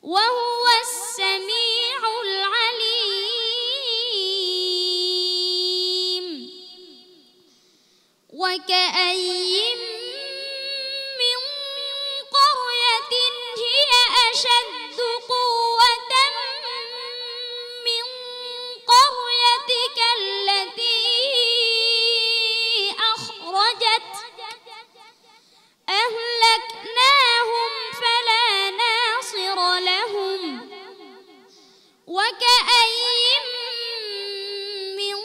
وهو السميع العليم وكأي من قرية هي أشد قوة من قريتك التي أهلكناهم فلا ناصر لهم وكأي من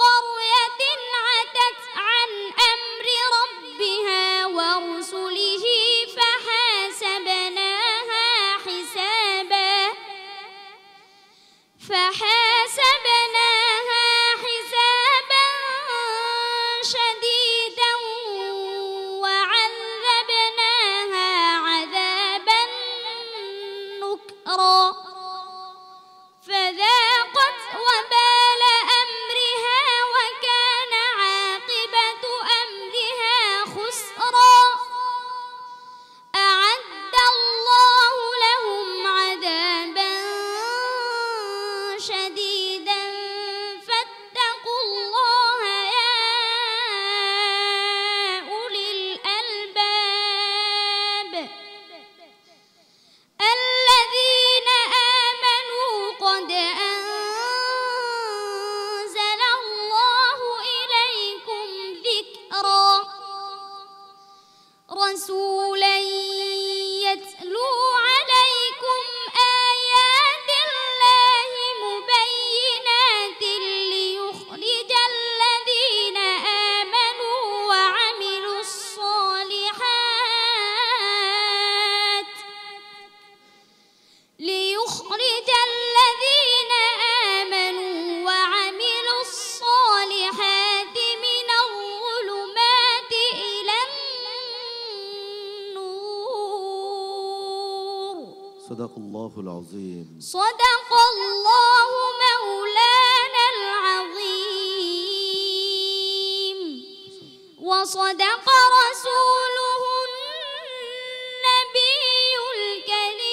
قرية عتت عن أمر ربها ورسله فحاسبناها حسابا شديدا وعذبناها عذابا نكرا فذاقت وبال أمرها وكان عاقبة أمرها خسرا أعد الله لهم عذابا شديدا فاتقوا الله يا أولي الألباب الذين آمنوا قد أنزل الله إليكم ذكرا رسولا يتلو عليكم آيات الله مبينات ليخرج الذين آمنوا وعملوا الصالحات من الظلمات إلى النور صدق الله العظيم صدق الله مولانا العظيم وصدق رسوله النبي الكريم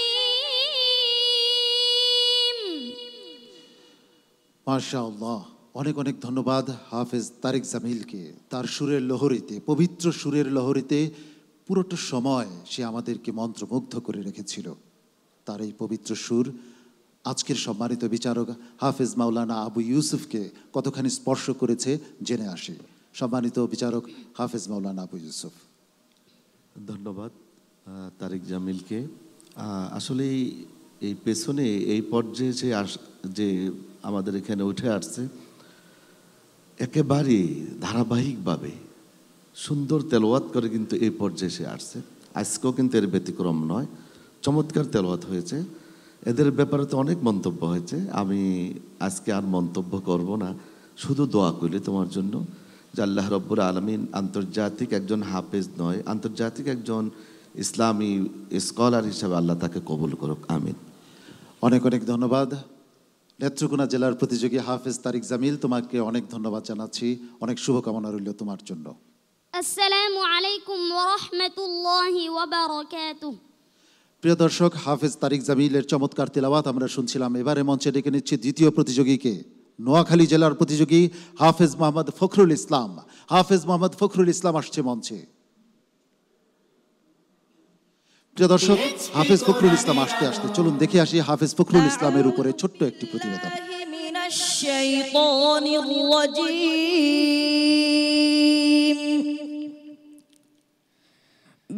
মাশাআল্লাহ, অনেক অনেক ধন্যবাদ হাফেজ তারিক জামিলকে। তার সুরের লহরীতে, পবিত্র সুরের লহরীতে পুরোটা সময় সে আমাদেরকে মন্ত্রমুগ্ধ করে রেখেছিল। তার এই পবিত্র সুর আজকের সম্মানিত বিচারক হাফেজ মাওলানা আবু ইউসুফকে কতখানি স্পর্শ করেছে জেনে আসি। সম্মানিত বিচারক হাফেজ মাওলানা আবু ইউসুফ। ধন্যবাদ তারিক জামিলকে। আসলে এই পেছনে এই পর্যায়ে যে আমাদের এখানে উঠে আসছে একেবারে ধারাবাহিকভাবে সুন্দর তেলাওয়াত করে কিন্তু এই পর্যায়ে সে আসছে। আজকেও কিন্তু এর ব্যতিক্রম নয়, চমৎকার তেলাওয়াত হয়েছে। এদের ব্যাপারে তো অনেক মন্তব্য হয়েছে, আমি আজকে আর মন্তব্য করব না, শুধু দোয়া করি তোমার জন্য যে আল্লাহ রব্বুল আলমিন আন্তর্জাতিক একজন হাফেজ নয়, আন্তর্জাতিক একজন ইসলামী স্কলার হিসাবে আল্লাহ তাকে কবুল করুক, আমিন। অনেক অনেক ধন্যবাদ নেত্রকোনা জেলার প্রতিযোগী হাফেজ তারিক জামিল, তোমাকে অনেক ধন্যবাদ জানাচ্ছি, অনেক শুভকামনা রইল তোমার জন্য। আসসালামু আলাইকুম ওয়া রাহমাতুল্লাহি ওয়া বারাকাতুহু। প্রিয় দর্শক, হাফেজ তারিক জামিলের চমৎকার তেলাওয়াত আমরা শুনছিলাম। এবারে মঞ্চে ডেকে নিচ্ছি দ্বিতীয় প্রতিযোগীকে, নোয়াখালী জেলার প্রতিযোগী হাফেজ মোহাম্মদ ফখরুল ইসলাম। হাফেজ মোহাম্মদ ফখরুল ইসলাম আসছে মঞ্চে। প্রিয় দর্শক, হাফেজ ফখরুল ইসলাম আসতে আসতে চলুন দেখে আসি হাফেজ ফখরুল ইসলামের উপরে ছোট্ট একটি প্রতিবেদন।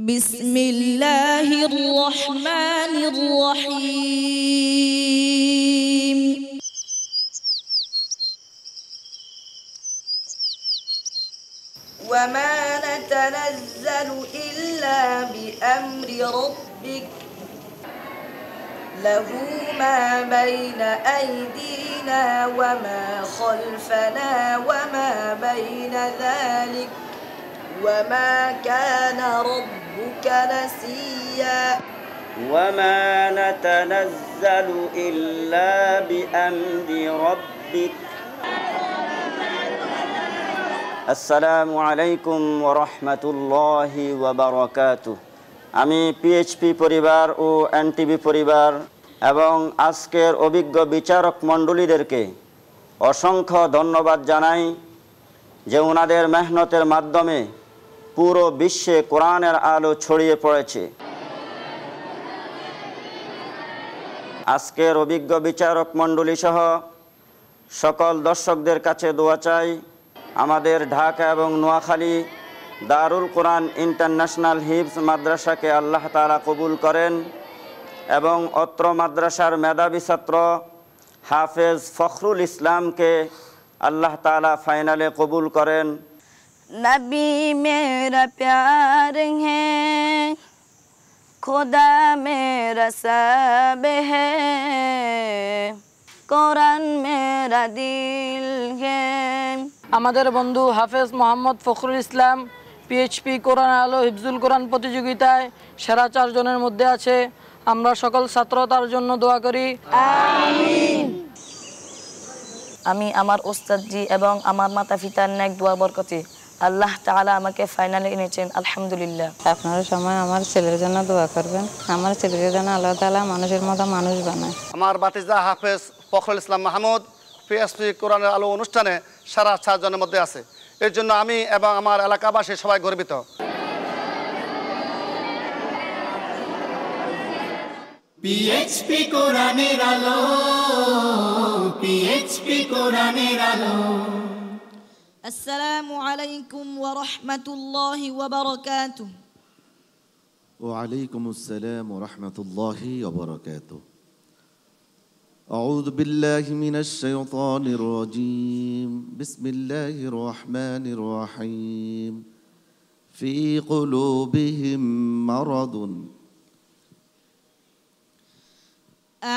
বিসমিল্লাহির রহমানির রহিম। وما نتنزل إلا بأمر ربك له ما بين أيدينا وما خلفنا وما بين ذلك وما كان ربك نسيا وما نتنزل إلا بأمر ربك السلام عليكم ورحمة الله وبركاته আমি পিএইচপি পরিবার ও এনটিভি পরিবার এবং আজকের অভিজ্ঞ বিচারক মণ্ডলীদেরকে অসংখ্য ধন্যবাদ জানাই যে ওনাদের মেহনতের মাধ্যমে পুরো বিশ্বে কোরআনের আলো ছড়িয়ে পড়েছে। আজকের অভিজ্ঞ বিচারক মণ্ডলী সহ সকল দর্শকদের কাছে দোয়া চাই আমাদের ঢাকা এবং নোয়াখালী দারুল কোরআন ইন্টারন্যাশনাল হিফজ মাদ্রাসাকে আল্লাহ তাআলা কবুল করেন এবং অত্র মাদ্রাসার মেধাবী ছাত্র হাফেজ ফখরুল ইসলামকে আল্লাহ তাআলা ফাইনালে কবুল করেন। नबी मेरा प्यार है खुदा मेरा सब है কোরআন মেরা দিল হে। আমাদের বন্ধু হাফেজ মোহাম্মদ ফখরুল ইসলাম পিএইচপি কোরআন আলো হিফজুল কোরআন প্রতিযোগিতায় সেরা 4 জনের মধ্যে আছে। আমরা সকল ছাত্র তার জন্য দোয়া করি আমিন। আমি আমার ওস্তাদজি এবং আমার মাতা পিতার নেক দোয়া বরকতে আল্লাহ তাআলা আমাকে ফাইনালে এনেছেন আলহামদুলিল্লাহ। আপনারা সময় আমার ছেলের জন্য দোয়া করবেন, আমার ছেলের জন্য আল্লাহ তাআলা মানুষের মতো মানুষ বানায়। আমার বাতিজা হাফেজ ফখরুল ইসলাম মাহমুদ পিএইচপি কোরআনের আলো অনুষ্ঠানে সারা 4 জনের মধ্যে আছে। এর জন্য আমি এবং আমার এলাকাবাসী সবাই গর্বিত। পিএইচপি কোরআনের আলো, পিএইচপি কোরআনের আলো। আসসালামু আলাইকুম ওয়া রাহমাতুল্লাহি ওয়া বারাকাতুহু। وعليكم السلام ورحمة الله وبركاته. أعوذ بالله من الشيطان الرجيم. بسم الله الرحمن الرحيم. في قلوبهم مرض.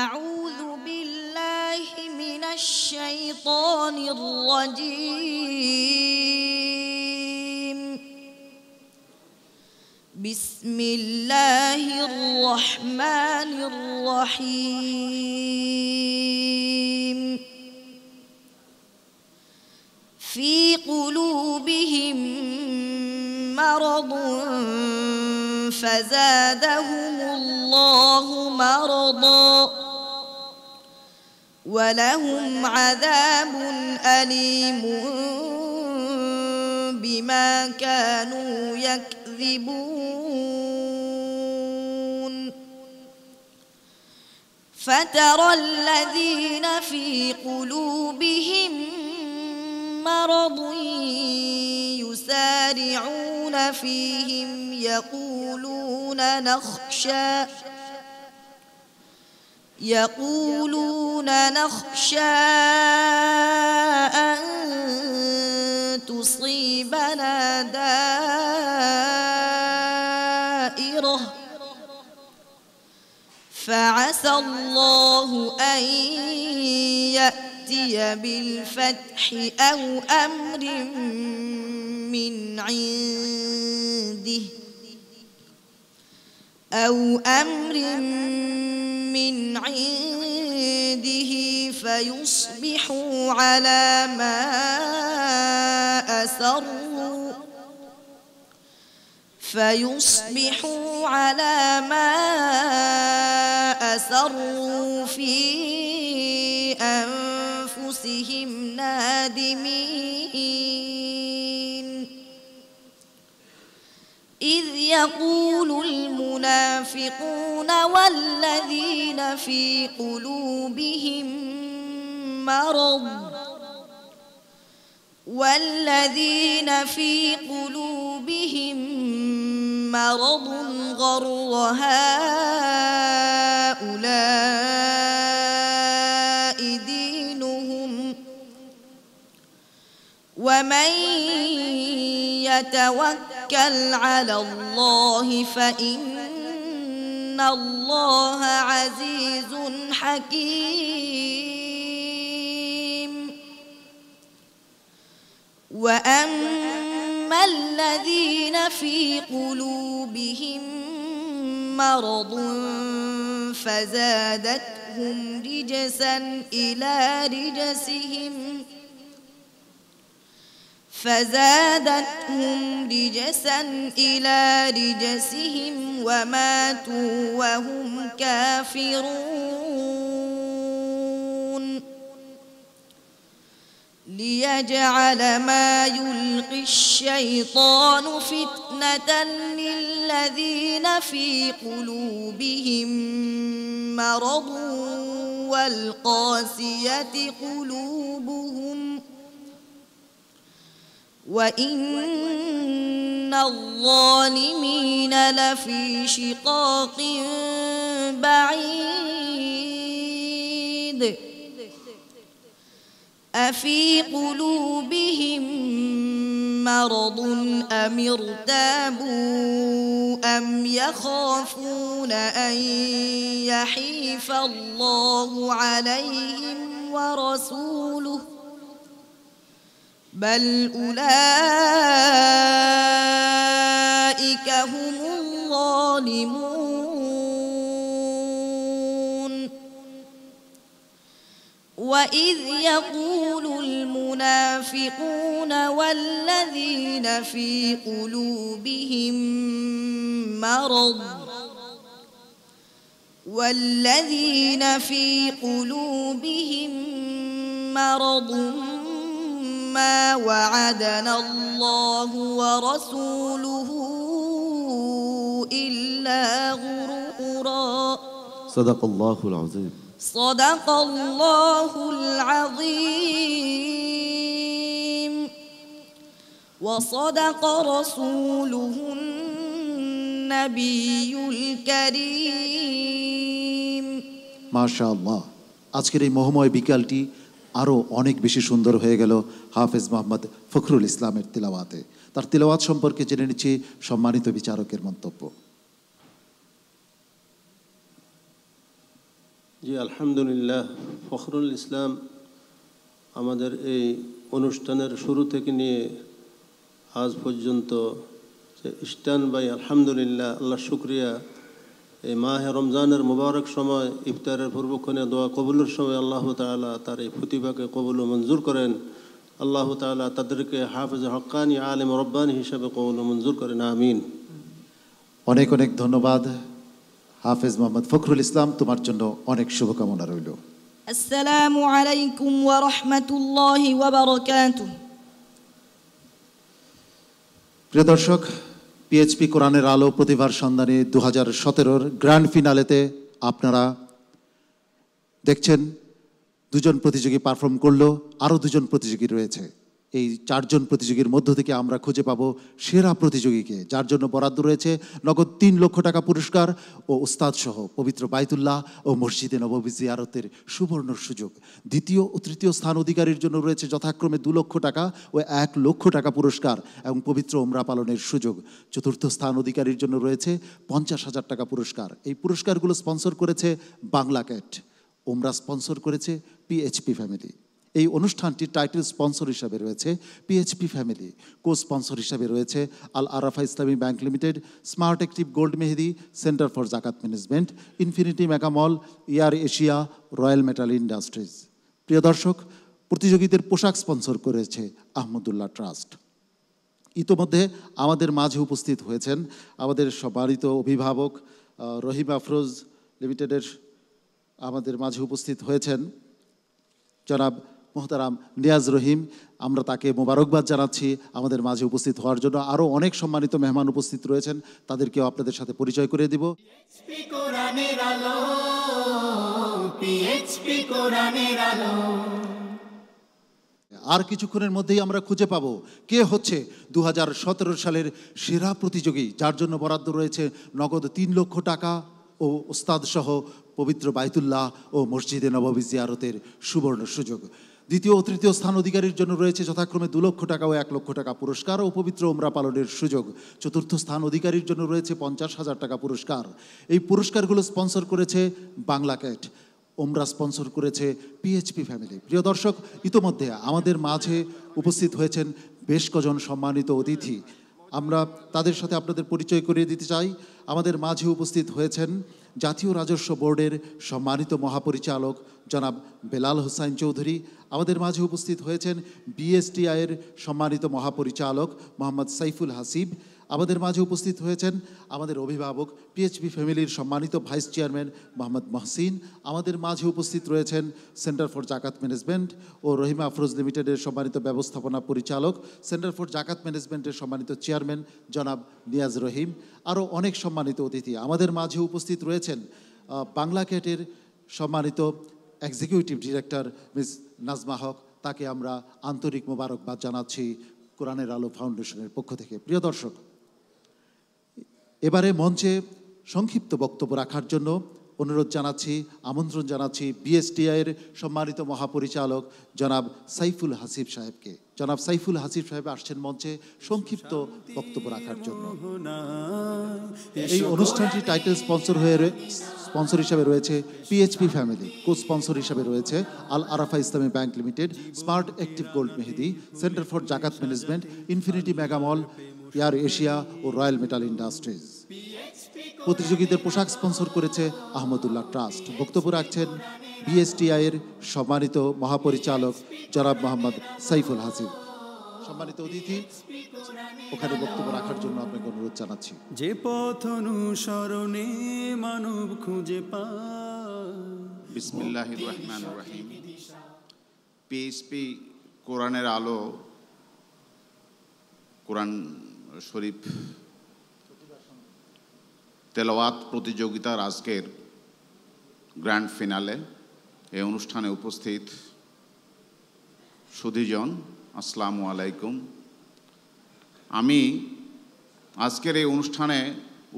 أعوذ بالله من الشيطان الرجيم. بسم الله الرحمن الرحيم. في قلوبهم مرض فزادهم الله مرضا ولهم عذاب أليم بما كانوا يكذبون. فترى الذين في قلوبهم مرض يسارعون فيهم يقولون نخشى أن تصيبنا دائرة فعسى الله أن يأتي بالفتح أو أمر من عنده فيصبحوا على ما أسروا في أنفسهم نادمين. إذ يقول المنافقون والذين في قلوبهم مرض غر هؤلاء دينهم ومن يتوكل على الله فإن الله عزيز حكيم. وأما الذين في قلوبهم مرض فزادتهم رجسا إلى رجسهم وماتوا وهم كافرون ليجعل ما يلقي الشيطان فتنة للذين في قلوبهم مرض والقاسية قلوبهم وإن الظالمين لفي شقاق بعيد أفي قلوبهم مرض أم ارتابوا أم يخافون أن يحيف الله عليهم ورسوله بل أولئك هم الظالمون وإذ يقول المنافقون والذين في قلوبهم مرض ما وعدنا الله ورسوله إلا غرورا صدق الله العظيم صدق الله العظيم وصدق رسوله النبي الكريم মাশাআল্লাহ। আজকের এই মহময় বিকালটি আরও অনেক বেশি সুন্দর হয়ে গেল হাফেজ মোহাম্মদ ফখরুল ইসলামের তিলাওয়াতে। তার তিলাওয়াত সম্পর্কে জেনে নিচ্ছি সম্মানিত বিচারকের মন্তব্য। জি আলহামদুলিল্লাহ, ফখরুল ইসলাম আমাদের এই অনুষ্ঠানের শুরু থেকে নিয়ে আজ পর্যন্ত যে স্ট্যান্ড বাই, আলহামদুলিল্লাহ, আল্লাহ শুক্রিয়া। এই মাহে রমজানের মুবারক সময় ইফতারের পূর্বক্ষণে দোয়া কবুলের সময় আল্লাহ তাআলা তার এই প্রতিভাকে কবুল ও মঞ্জুর করেন। আল্লাহ তাআলা তাদেরকে হাফেজ হক্কানি আলেম রব্বানি হিসাবে কবুল ও মঞ্জুর করেন, আমিন। অনেক অনেক ধন্যবাদ হাফেজ মোহাম্মদ ফখরুল ইসলাম, তোমার জন্য অনেক শুভকামনা রইল। আসসালামু আলাইকুম ওয়া রাহমাতুল্লাহি ওয়া বারাকাতুহু। প্রিয় দর্শক, পিএইচপি কোরআনের আলো প্রতিভার সন্ধানে 2017-র গ্র্যান্ড ফিনালেতে আপনারা দেখছেন দুজন প্রতিযোগী পারফর্ম করলো, আরও দুজন প্রতিযোগী রয়েছে। এই 4 জন প্রতিযোগীর মধ্য থেকে আমরা খুঁজে পাবো সেরা প্রতিযোগীকে, যার জন্য বরাদ্দ রয়েছে নগদ 3 লক্ষ টাকা পুরস্কার ও উস্তাদ সহ পবিত্র বাইতুল্লাহ ও মসজিদে নববী জিয়ারতের সুবর্ণ সুযোগ। দ্বিতীয় ও তৃতীয় স্থান অধিকারীর জন্য রয়েছে যথাক্রমে 2 লক্ষ টাকা ও 1 লক্ষ টাকা পুরস্কার এবং পবিত্র ওমরা পালনের সুযোগ। চতুর্থ স্থান অধিকারীর জন্য রয়েছে 50,000 টাকা পুরস্কার। এই পুরস্কারগুলো স্পন্সর করেছে বাংলা ক্যাট, ওমরা স্পন্সর করেছে পিএইচপি ফ্যামিলি। এই অনুষ্ঠানটির টাইটেল স্পন্সর হিসাবে রয়েছে পিএইচপি ফ্যামিলি, কো স্পন্সর হিসাবে রয়েছে Al Arafah Islami bank limited, smart active gold Mehedi, centre for Zakat management, infinity megamall, air Asia, royal metal industries. প্রিয় দর্শক, প্রতিযোগীদের পোশাক স্পন্সর করেছে আহমদুল্লাহ ট্রাস্ট। ইতোমধ্যে আমাদের মাঝে উপস্থিত হয়েছেন আমাদের সম্মানিত অভিভাবক রহিম আফরোজ লিমিটেডের আমাদের মাঝে উপস্থিত হয়েছেন জনাব মোহতারাম নিয়াজ রহিম। আমরা তাকে মোবারকবাদ জানাচ্ছি আমাদের মাঝে উপস্থিত হওয়ার জন্য। আরও অনেক সম্মানিত মেহমান উপস্থিত রয়েছেন, তাদেরকেও আপনাদের সাথে পরিচয় করে দিব। আর কিছুক্ষণের মধ্যেই আমরা খুঁজে পাবো কে হচ্ছে 2017 সালের সেরা প্রতিযোগী, যার জন্য বরাদ্দ রয়েছে নগদ 3 লক্ষ টাকা ও ওস্তাদ সহ পবিত্র বাইতুল্লাহ ও মসজিদে নববী জিয়ারতের সুবর্ণ সুযোগ। দ্বিতীয় ও তৃতীয় স্থান অধিকারীর জন্য রয়েছে যথাক্রমে 2 লক্ষ টাকা ও 1 লক্ষ টাকা পুরস্কার ও পবিত্র ওমরা পালনের সুযোগ। চতুর্থ স্থান অধিকারীর জন্য রয়েছে 50,000 টাকা পুরস্কার। এই পুরস্কারগুলো স্পন্সর করেছে বাংলা ক্যাট, ওমরা স্পন্সর করেছে পিএইচপি ফ্যামিলি। প্রিয় দর্শক, ইতোমধ্যে আমাদের মাঝে উপস্থিত হয়েছেন বেশ কজন সম্মানিত অতিথি, আমরা তাদের সাথে আপনাদের পরিচয় করিয়ে দিতে চাই। আমাদের মাঝে উপস্থিত হয়েছেন জাতীয় রাজস্ব বোর্ডের সম্মানিত মহাপরিচালক জনাব বেলাল হোসাইন চৌধুরী। আমাদের মাঝে উপস্থিত হয়েছেন বিএসটিআইয়ের সম্মানিত মহাপরিচালক মোহাম্মদ সাইফুল হাসিব। আমাদের মাঝে উপস্থিত হয়েছেন আমাদের অভিভাবক পিএইচপি ফ্যামিলির সম্মানিত ভাইস চেয়ারম্যান মোহাম্মদ মহসিন। আমাদের মাঝে উপস্থিত রয়েছেন সেন্টার ফর জাকাত ম্যানেজমেন্ট ও রহিমা আফরোজ লিমিটেডের সম্মানিত ব্যবস্থাপনা পরিচালক, সেন্টার ফর জাকাত ম্যানেজমেন্টের সম্মানিত চেয়ারম্যান জনাব নিয়াজ রহিম, আরও অনেক সম্মানিত অতিথি। আমাদের মাঝে উপস্থিত রয়েছেন বাংলা ক্যাটের সম্মানিত এক্সিকিউটিভ ডিরেক্টর মিস নাজমা হক, তাকে আমরা আন্তরিক মোবারকবাদ জানাচ্ছি কোরআনের আলো ফাউন্ডেশনের পক্ষ থেকে। প্রিয় দর্শক, এবারে মঞ্চে সংক্ষিপ্ত বক্তব্য রাখার জন্য অনুরোধ জানাচ্ছি, আমন্ত্রণ জানাচ্ছি বিএসটিআইয়ের সম্মানিত মহাপরিচালক জনাব সাইফুল হাসিব সাহেবকে। জনাব সাইফুল হাসিব সাহেব আসছেন মঞ্চে সংক্ষিপ্ত বক্তব্য রাখার জন্য। এই অনুষ্ঠানটি টাইটেল স্পন্সর হিসাবে রয়েছে পিএইচপি ফ্যামিলি, কো স্পন্সর হিসাবে রয়েছে Al Arafah Islami bank limited, smart active gold Mehedi, centre for Zakat management, infinity megamall, air Asia ও রয়্যাল মেটাল ইন্ডাস্ট্রিজ। প্রতিযোগীদের পোশাক স্পন্সর করেছে আহমদুল্লাহ ট্রাস্ট। বক্তব্য রাখছেন বিএসটিআইয়ের সম্মানিত মহাপরিচালক জনাব মোহাম্মদ সাইফুল হাসিব। সম্মানিত অতিথি, ওখানে বক্তব্য রাখার জন্য আপনাকে অনুরোধ জানাচ্ছি। যে পথ অনুসরণে মানব খুঁজে পায়। বিসমিল্লাহির রহমানির রহিম। পিএইচপি কোরআনের আলো কোরআন শরীফ তেলাওয়াত প্রতিযোগিতার আজকের গ্র্যান্ড ফিনালে এই অনুষ্ঠানে উপস্থিত সুধীজন, আসসালামু আলাইকুম। আমি আজকের এই অনুষ্ঠানে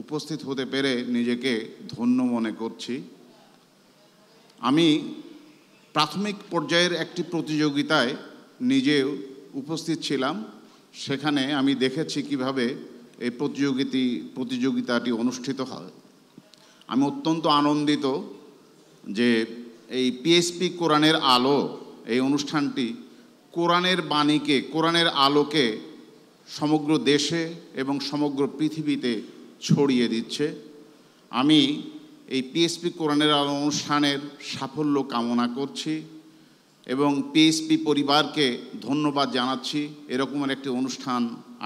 উপস্থিত হতে পেরে নিজেকে ধন্য মনে করছি। আমি প্রাথমিক পর্যায়ের একটি প্রতিযোগিতায় নিজেও উপস্থিত ছিলাম। সেখানে আমি দেখেছি কিভাবে এই প্রতিযোগিতাটি অনুষ্ঠিত হয়। আমি অত্যন্ত আনন্দিত যে এই পিএইচপি কোরআনের আলো এই অনুষ্ঠানটি কোরআনের বাণীকে, কোরআনের আলোকে সমগ্র দেশে এবং সমগ্র পৃথিবীতে ছড়িয়ে দিচ্ছে। আমি এই পিএইচপি কোরআনের আলো অনুষ্ঠানের সাফল্য কামনা করছি এবং পিএইচপি পরিবারকে ধন্যবাদ জানাচ্ছি এরকমের একটি অনুষ্ঠান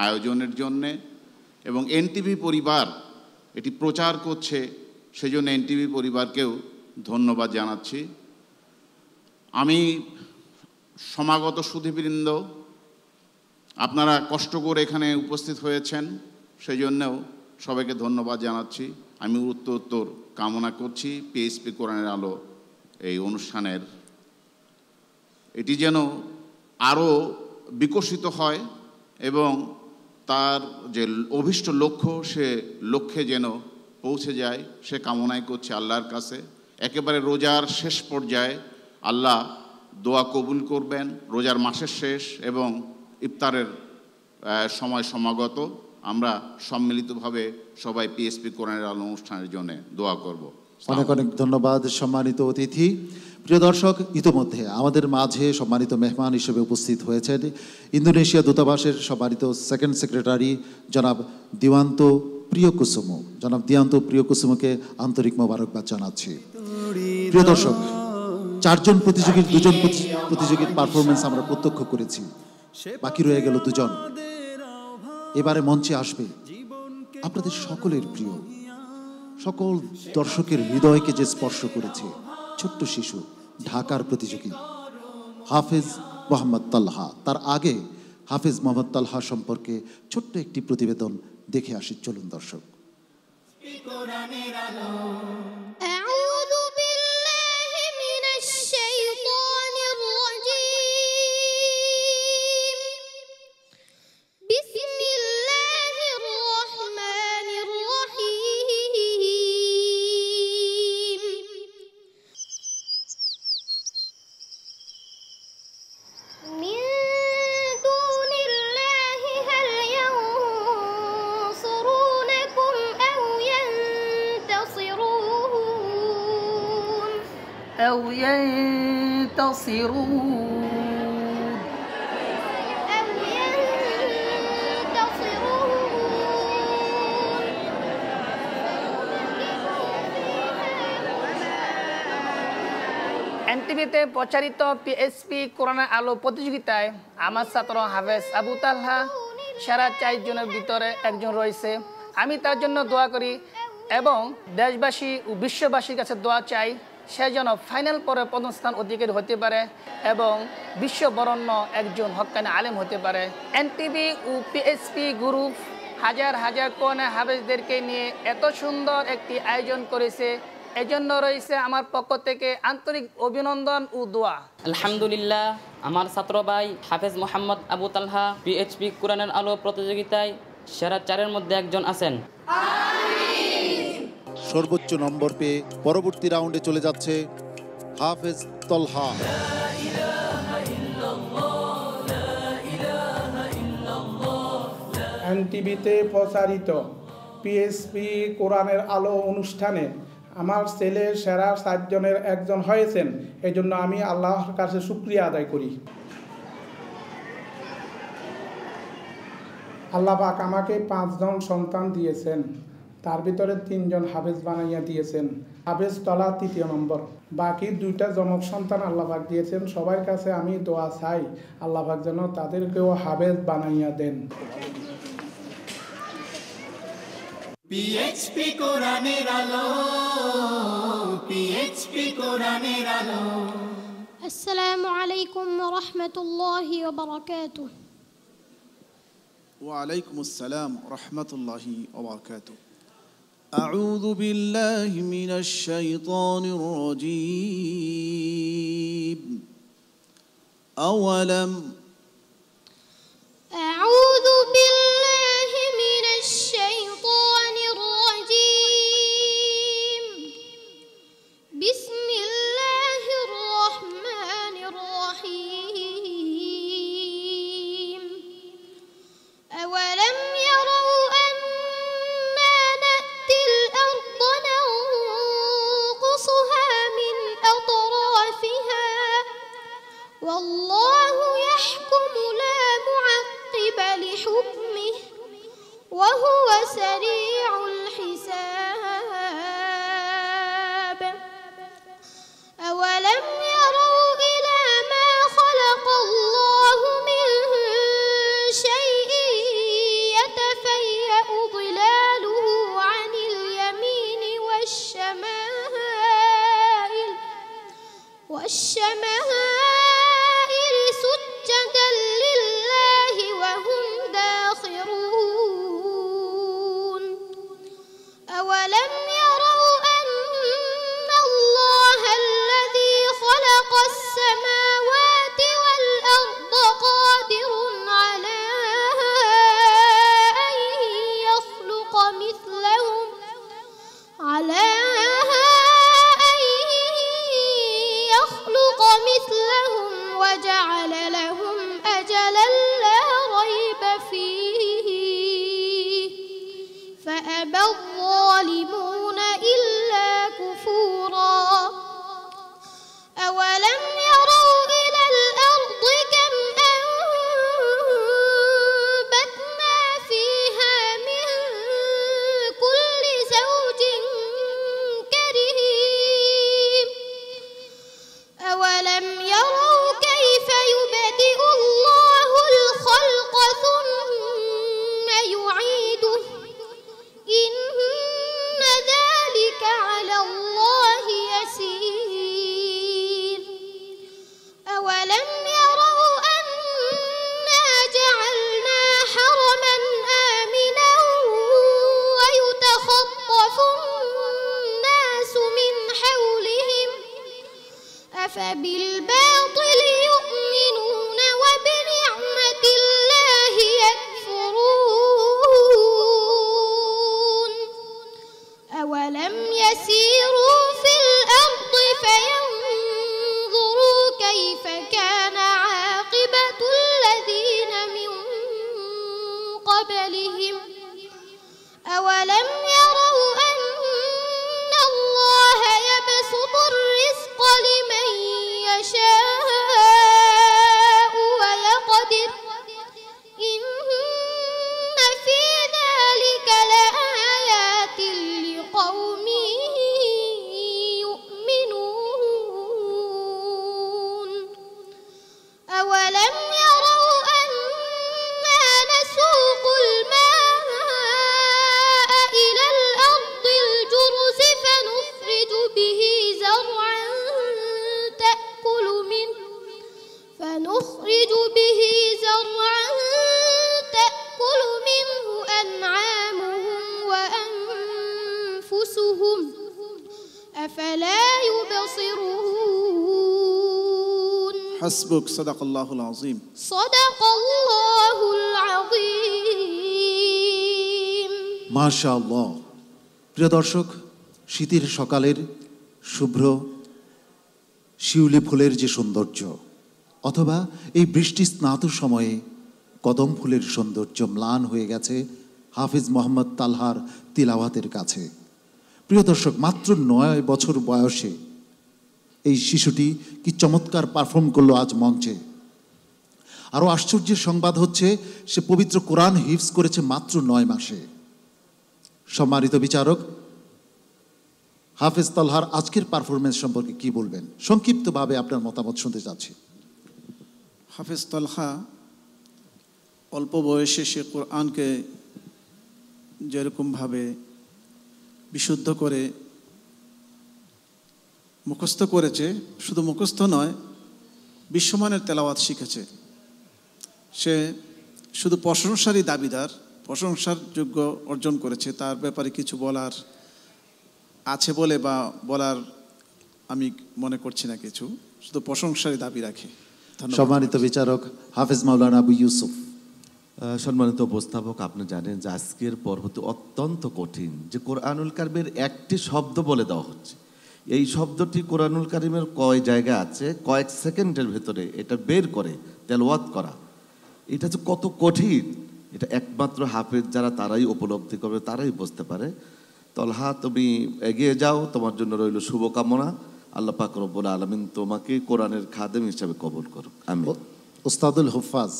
আয়োজনের জন্যে। এবং এনটিভি পরিবার এটি প্রচার করছে, সেজন্য এনটিভি পরিবারকেও ধন্যবাদ জানাচ্ছি। আমি সমাগত সুধীবৃন্দ, আপনারা কষ্ট করে এখানে উপস্থিত হয়েছেন, সেই জন্যেও সবাইকে ধন্যবাদ জানাচ্ছি। আমি উত্তর কামনা করছি পিএইচপি কোরআনের আলো এই অনুষ্ঠানের এটি যেন আরও বিকশিত হয় এবং তার যে অভীষ্ট লক্ষ্য, সে লক্ষ্যে যেন পৌঁছে যায়, সে কামনাই করছে আল্লাহর কাছে। একেবারে রোজার শেষ পর্যায়ে আল্লাহ দোয়া কবুল করবেন। রোজার মাসের শেষ এবং ইফতারের সময় সমাগত, আমরা সম্মিলিতভাবে সবাই পিএইচপি কোরআনের আলো অনুষ্ঠানের জন্য দোয়া করব। অনেক অনেক ধন্যবাদ সম্মানিত অতিথি। প্রিয় দর্শক, ইতোমধ্যে আমাদের মাঝে সম্মানিত মেহমান হিসেবে উপস্থিত হয়েছেন ইন্দোনেশিয়া দূতাবাসের সম্মানিত সেকেন্ড সেক্রেটারি জনাব দিওয়ান্ত প্রিয়কুসুম। জনাব দিওয়ান্ত প্রিয়কুসুমকে আন্তরিক মোবারকবাদ জানাচ্ছি। প্রিয় দর্শক, চারজন প্রতিযোগীর, দুজন প্রতিযোগীর পারফরমেন্স আমরা প্রত্যক্ষ করেছি, বাকি রয়ে গেল দুজন। এবারে মঞ্চে আসবে আপনাদের সকলের প্রিয়, সকল দর্শকের হৃদয়কে যে স্পর্শ করেছে ছোট্ট শিশু, ঢাকার প্রতিযোগী হাফেজ মোহাম্মদ তালহা। তার আগে হাফেজ মোহাম্মদ তালহা সম্পর্কে ছোট্ট একটি প্রতিবেদন দেখে আসি, চলুন দর্শক। أو ينتصرون এনটিভিতে প্রচারিত পিএসপি কোরআনের আলো প্রতিযোগিতায় আমার ছাত্র হাফেজ আবু তালহা সেরা 4 জনের ভিতরে একজন রয়েছে। আমি তার জন্য দোয়া করি এবং দেশবাসী ও বিশ্ববাসীর কাছে দোয়া চাই সে যেন ফাইনাল পরে প্রথম স্থান অধিকারী হতে পারে এবং বিশ্ববরণ্য একজন হক্কানি আলেম হতে পারে। এনটিভি ও পিএসপি গ্রুপ হাজার হাজার কোরআন হাফেজদেরকে নিয়ে এত সুন্দর একটি আয়োজন করেছে, এজন্য রয়েছে আমার পক্ষ থেকে আন্তরিক অভিনন্দন ও দোয়া। আলহামদুলিল্লাহ, আমার ছাত্র ভাই হাফেজ মোহাম্মদ আবু তালহা পিএইচপি কোরআনের আলো প্রতিযোগিতায় সেরা 4-এর মধ্যে একজন আছেন। সর্বোচ্চ নম্বর পেয়ে পরবর্তী রাউন্ডে চলে যাচ্ছে হাফেজ তলহা। এনটিভিতে প্রচারিত পিএসপি কোরআনের আলো অনুষ্ঠানে আমার ছেলে সেরা 7 জনের একজন হয়েছেন, এজন্য আমি আল্লাহর কাছে শুকরিয়া আদায় করি। আল্লাহ পাক আমাকে 5 জন সন্তান দিয়েছেন, তার ভিতরে 3 জন হাফেজ বানাইয়া দিয়েছেন। হাফেজ তলা 3য় নম্বর, বাকি 2টা যমক সন্তান আল্লাহ পাক দিয়েছেন। সবার কাছে আমি দোয়া চাই আল্লাহ পাক যেন তাদেরকেও হাফেজ বানাইয়া দেন। পিএইচপি কোরআনের আলো, পিএইচপি কোরআনের আলো। আসসালামু আলাইকুম ওয়া রাহমাতুল্লাহি ওয়া বারাকাতুহু। وعليكم السلام ورحمة الله وبركاته. أعوذ بالله من الشيطان الرجيم. أعوذ بالله من الشيطان الرجيم. بسم الله الرحمن الرحيم. أولم يروا أنا نأتي الأرض ننقصها من أطرافها والله يحكم لا معقب لحكمه وهو سريع الحساب. أولم يروا إلى ما خلق الله من شيء يتفيأ ظلاله عن اليمين والشمائل سجدا لله وهم داخرون. أولم يروا أن الله الذي خلق السماوات والأرض قادر على أن يخلق مثلهم وجعل لهم أجلا لا ريب فيه فأبى الظالمون إلا كفورا. أولم يروا إلى الأرض كم أنبتنا فيها من كل زوج كريم. أولم يروا كيف يبدئ الله الخلق ثم يعيده إن ذلك على الله يسير. أولم يروا أنا جعلنا حرما آمنا ويتخطف الناس من حولهم أفبالباطل يؤمنون وبنعمة الله يكفرون. أولم يسيروا في الأرض فينظروا كيف كان عاقبة الذين من قبلهم أولم يروا أن الله يبسط الرزق لمن يشاء ويقدر إن في ذلك لآيات لقوم نخرج به زرعا تأكل منه أنعامهم وأنفسهم أفلا يبصرون حسبك صدق الله العظيم صدق الله العظيم মাশাআল্লাহ। প্রিয় দর্শক, শীতের সকালের শুভ্র শিউলি ফুলের যে সৌন্দর্য, অথবা এই বৃষ্টি স্নাত সময়ে কদম ফুলের সৌন্দর্য ম্লান হয়ে গেছে হাফিজ মোহাম্মদ তালহার তিলাওয়াতের কাছে। প্রিয় দর্শক, মাত্র 9 বছর বয়সে এই শিশুটি কি চমৎকার পারফর্ম করলো আজ মঞ্চে। আরও আশ্চর্যের সংবাদ হচ্ছে সে পবিত্র কোরআন হিফজ করেছে মাত্র 9 মাসে। সম্মানিত বিচারক, হাফেজ তালহার আজকের পারফরমেন্স সম্পর্কে কি বলবেন? সংক্ষিপ্তভাবে আপনার মতামত শুনতে চাচ্ছি। হাফেজ তালহা অল্প বয়সে সে কোরআনকে যেরকমভাবে বিশুদ্ধ করে মুখস্থ করেছে, শুধু মুখস্থ নয়, বিশ্বমানের তেলাওয়াত শিখেছে। সে শুধু প্রশংসারই দাবিদার, প্রশংসার যোগ্য অর্জন করেছে। তার ব্যাপারে কিছু বলার আছে বলে বা বলার আমি মনে করছি না কিছু, শুধু প্রশংসারই দাবি রাখে। সম্মানিত বিচারক হাফেজ মাওলানা আবু ইউসুফ। সম্মানিত উপস্থাপক, আপনি জানেন যে আজকের পর্বটি অত্যন্ত কঠিন, যে কোরআনুল কারিমের একটি শব্দ বলে দেওয়া হচ্ছে। এই শব্দটি কোরআনুল কারিমের কয় জায়গায় আছে, কয়েক সেকেন্ডের ভেতরে এটা বের করে তেলাওয়াত করা, এটা যে কত কঠিন, এটা একমাত্র হাফেজ যারা তারাই উপলব্ধি করবে, তারাই বুঝতে পারে। তলহা, তুমি এগিয়ে যাও, তোমার জন্য রইল শুভকামনা। আল্লাহ পাক রব্বুল আলামিন তোমাকে কোরআনের খাদেম হিসাবে কবুল করুক। আমিন। উস্তাদুল হুফাজ।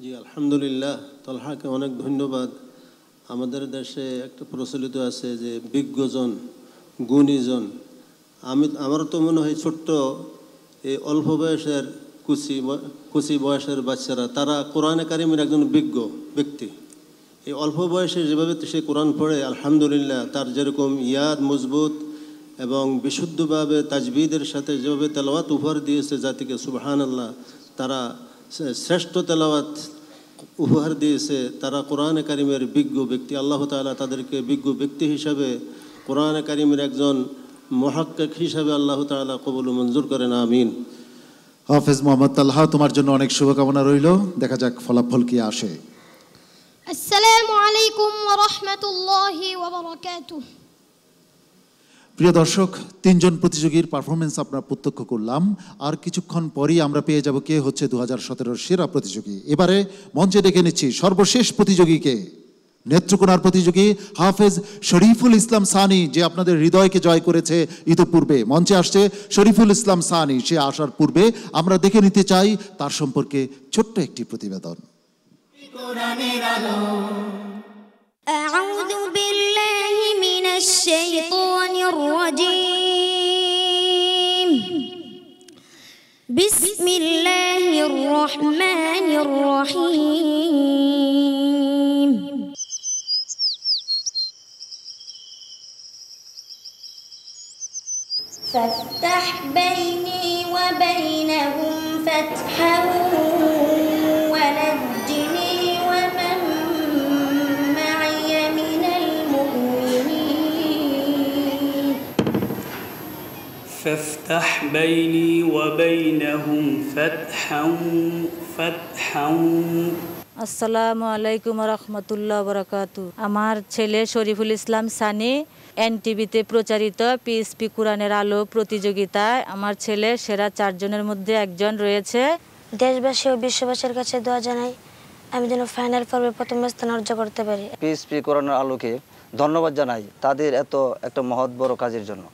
জি আলহামদুলিল্লাহ, তলহাকে অনেক ধন্যবাদ। আমাদের দেশে একটা প্রচলিত আছে যে বিজ্ঞজন, গুণীজন। আমার তো মনে হয় ছোট্ট এই অল্প বয়সের কুচি বয়সের বাচ্চারা, তারা কোরআনে কারিমের একজন বিজ্ঞ ব্যক্তি। এই অল্প বয়সে যেভাবে সে কোরআন পড়ে, আলহামদুলিল্লাহ, তার যেরকম ইয়াদ মজবুত এবং বিশুদ্ধভাবে তাজবিদের সাথে যেভাবে তেলাওয়াত উপহার দিয়েছে জাতিকে, সুবহানাল্লাহ, তারা শ্রেষ্ঠ তেলাওয়াত উপহার দিয়েছে। তারা কোরআনে কারিমের বিজ্ঞ ব্যক্তি। আল্লাহ তাআলা তাদেরকে বিজ্ঞ ব্যক্তি হিসাবে, কোরআনে কারিমের একজন মুহাক্কিক হিসাবে আল্লাহ তাআলা কবুল মঞ্জুর করেন। আমিন। হাফেজ মোহাম্মদ তালহা, তোমার জন্য অনেক শুভকামনা রইল। দেখা যাক ফলাফল কি আসে। আসসালামু আলাইকুম ওয়া রাহমাতুল্লাহি ওয়া বারাকাতুহু। প্রিয় দর্শক, 3 জন প্রতিযোগীর পারফরমেন্স আমরা প্রত্যক্ষ করলাম। আর কিছুক্ষণ পরেই আমরা পেয়ে যাব কে হচ্ছে 2017 সেরা প্রতিযোগী। এবারে মঞ্চে ডেকে নিচ্ছি সর্বশেষ প্রতিযোগীকে, নেত্রকোনার প্রতিযোগী হাফেজ শরীফুল ইসলাম সানি, যে আপনাদের হৃদয়কে জয় করেছে ইতিপূর্বে। মঞ্চে আসছে শরীফুল ইসলাম সানি। সে আসার পূর্বে আমরা দেখে নিতে চাই তার সম্পর্কে ছোট্ট একটি প্রতিবেদন। أعوذ بالله من الشيطان الرجيم بسم الله الرحمن الرحيم فافتح بيني وبينهم فتحا ونجني ومن معي من المؤمنين فافتح بيني وبينهم فتحا আসসালামু আলাইকুম রহমতুল্লাহ বরকাতু। আমার ছেলে শরীফুল ইসলাম সানি এনটিভিতে প্রচারিত পিএসপি কোরআনের আলো প্রতিযোগিতায় আমার ছেলে সেরা 4 জনের মধ্যে একজন রয়েছে। দেশবাসী ও বিশ্ববাসীর কাছে দোয়া জানাই আমি যেন ফাইনাল পর্বে প্রথম স্থান অর্জন করতে পারি। পিএসপি কোরআনের আলোকে ধন্যবাদ জানাই তাদের এত একটা মহৎ বড় কাজের জন্য।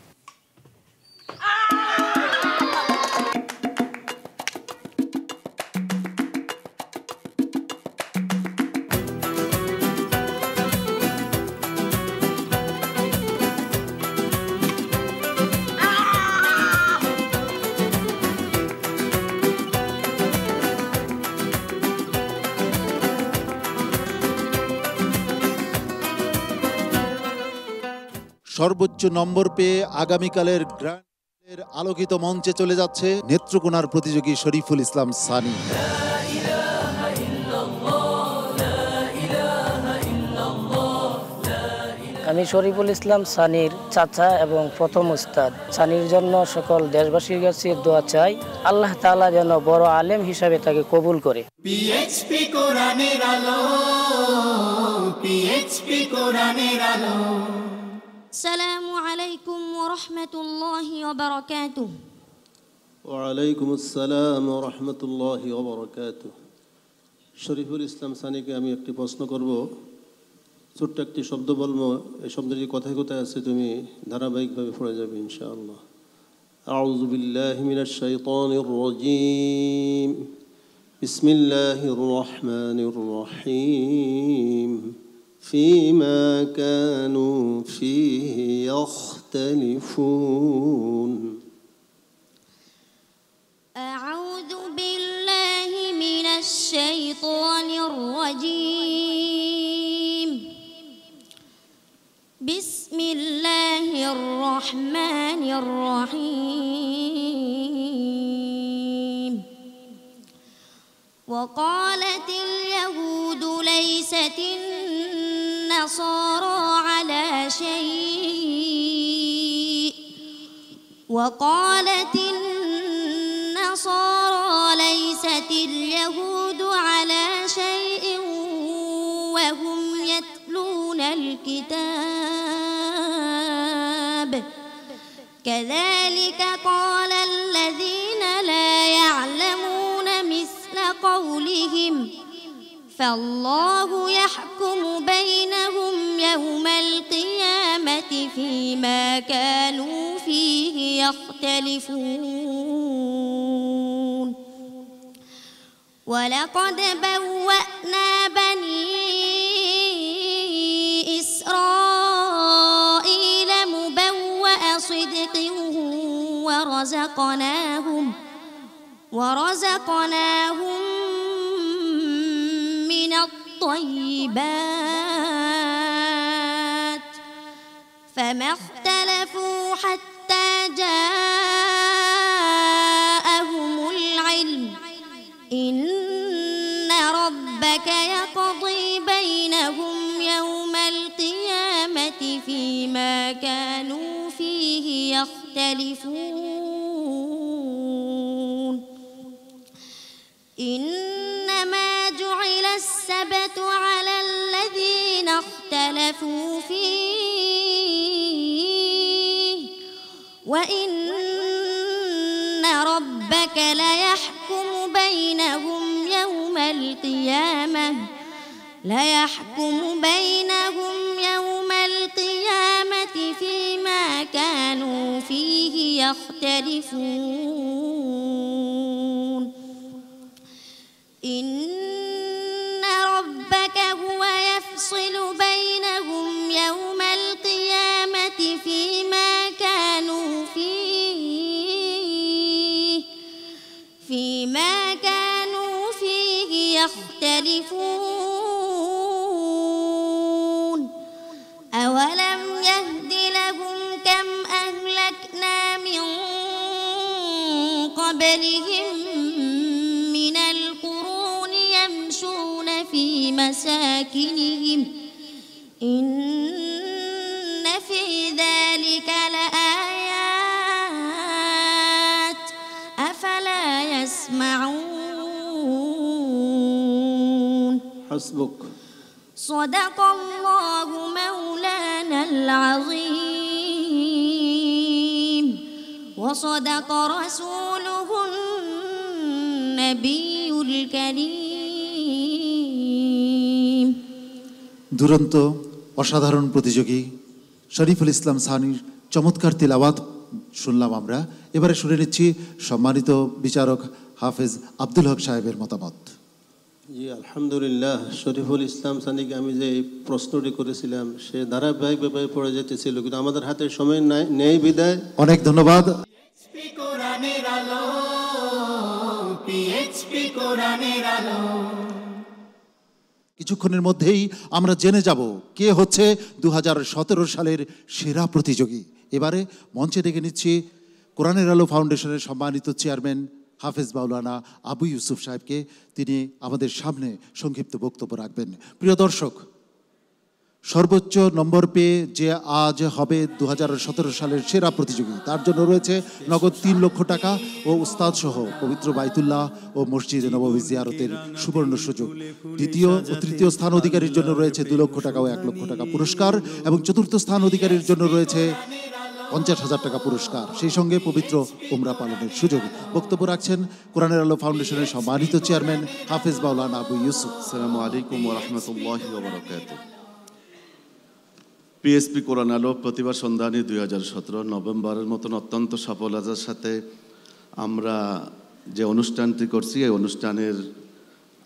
সর্বোচ্চ নম্বর পেয়ে আগামীকালের গ্র্যান্ড আলোকিত মঞ্চে চলে যাচ্ছে নেত্রকোনার প্রতিযোগী শরীফুল ইসলাম সানি। আমি শরীফুল ইসলাম সানির চাচা এবং প্রথম উস্তাদ। সানির জন্য সকল দেশবাসীর কাছে দোয়া চাই, আল্লাহ তাআলা যেন বড় আলেম হিসাবে তাকে কবুল করে। পিএইচপি কোরআনের আলো, পিএইচপি কোরআনের আলো। আসসালামু আলাইকুম ওয়া রাহমাতুল্লাহি ওয়া বারাকাতুহু। ওয়ালাইকুম আসসালাম ওয়া রাহমাতুল্লাহি ওয়া বারাকাতুহু। শরীফুল ইসলাম সানিকে আমি একটি প্রশ্ন করব, ছোট্ট একটি শব্দ বলবো, এই শব্দটি কোথায় কোথায় আছে তুমি ধারাবাহিকভাবে পড়ে যাবে ইনশাআল্লাহ। আউযু বিল্লাহি মিনাশ শাইতানির রাজীম, বিসমিল্লাহির রহমানির রহিম, ফীমা কানু ফীহি ইখতালিফুন। আউযু বিল্লাহি মিনাশ শাইতানির রাজীম, বিসমিল্লাহির রহমানির রহিম। وقالت اليهود ليست النصارى على شيء، وقالت النصارى ليست اليهود على شيء وهم يتلون الكتاب، كذلك قال الذين لا يعلمون مثل قولهم، فالله يحكم بينهم يوم القيامة فيما كانوا فيه يختلفون. ولقد بوأنا بني إسرائيل مبوأ صدق ورزقناهم من الطيبات، فما اختلفوا حتى جاءهم العلم، إن ربك يقضي بينهم يوم القيامة فيما كانوا فيه يختلفون. إنما جعل السبت على الذين اختلفوا فيه، وإن ربك ليحكم بينهم يوم القيامة فيما كانوا فيه يختلفون. إن ربك هو يفصل بينهم يوم القيامة فيما كانوا فيه يختلفون. أولم يهد لهم كم أهلكنا من قبلهم من القرون يمشون في مساكنهم، إن في ذلك لآيات، أفلا يسمعون. حسبك. صدق الله مولانا العظيم، وصدق رسوله النبي الكريم। দুরন্ত অসাধারণ প্রতিযোগী শরীফুল ইসলাম সানির চমৎকার তিলাওয়াত শুনলাম আমরা। এবারে শুনে নিচ্ছি সম্মানিত বিচারক হাফেজ আব্দুল হক সাহেবের মতামত। জি আলহামদুলিল্লাহ, শরীফুল ইসলাম সানিকে আমি যে প্রশ্নটি করেছিলাম সে ধারাবাহিকভাবে পড়ে যেতেছিল, কিন্তু আমাদের হাতে সময় নেই বিদায়। অনেক ধন্যবাদ। পিএইচপি কোরআনের আলো, পিএইচপি কোরআনের আলো। কিছুক্ষণের মধ্যেই আমরা জেনে যাব কে হচ্ছে 2017 সালের সেরা প্রতিযোগী। এবারে মঞ্চে ডেকে নিচ্ছি কোরআনের আলো ফাউন্ডেশনের সম্মানিত চেয়ারম্যান হাফেজ মাওলানা আবু ইউসুফ সাহেবকে, তিনি আমাদের সামনে সংক্ষিপ্ত বক্তব্য রাখবেন। প্রিয় দর্শক, সর্বোচ্চ নম্বর পেয়ে যে আজ হবে 2017 সালের সেরা প্রতিযোগী, তার জন্য রয়েছে নগদ 3 লক্ষ টাকা ও উস্তাদ সহ পবিত্র বাইতুল্লাহ ও মসজিদে নববী জিয়ারতের সুবর্ণ সুযোগ। দ্বিতীয় ও তৃতীয় স্থান অধিকারীর জন্য রয়েছে 2 লক্ষ টাকা ও 1 লক্ষ টাকা পুরস্কার, এবং চতুর্থ স্থান অধিকারীর জন্য রয়েছে 50,000 টাকা পুরস্কার, সেই সঙ্গে পবিত্র উমরা পালনের সুযোগ। বক্তব্য রাখছেন কোরআনের আলো ফাউন্ডেশনের সম্মানিত চেয়ারম্যান হাফেজ মাওলানা আবু ইউসুফ। আসসালামু আলাইকুম ওয়া রাহমাতুল্লাহি ওয়া বারাকাতুহু। পিএসপি কোরআন আলো প্রতিভা সন্ধানী 2017 নভেম্বরের মতন অত্যন্ত সফলতার সাথে আমরা যে অনুষ্ঠানটি করছি, এই অনুষ্ঠানের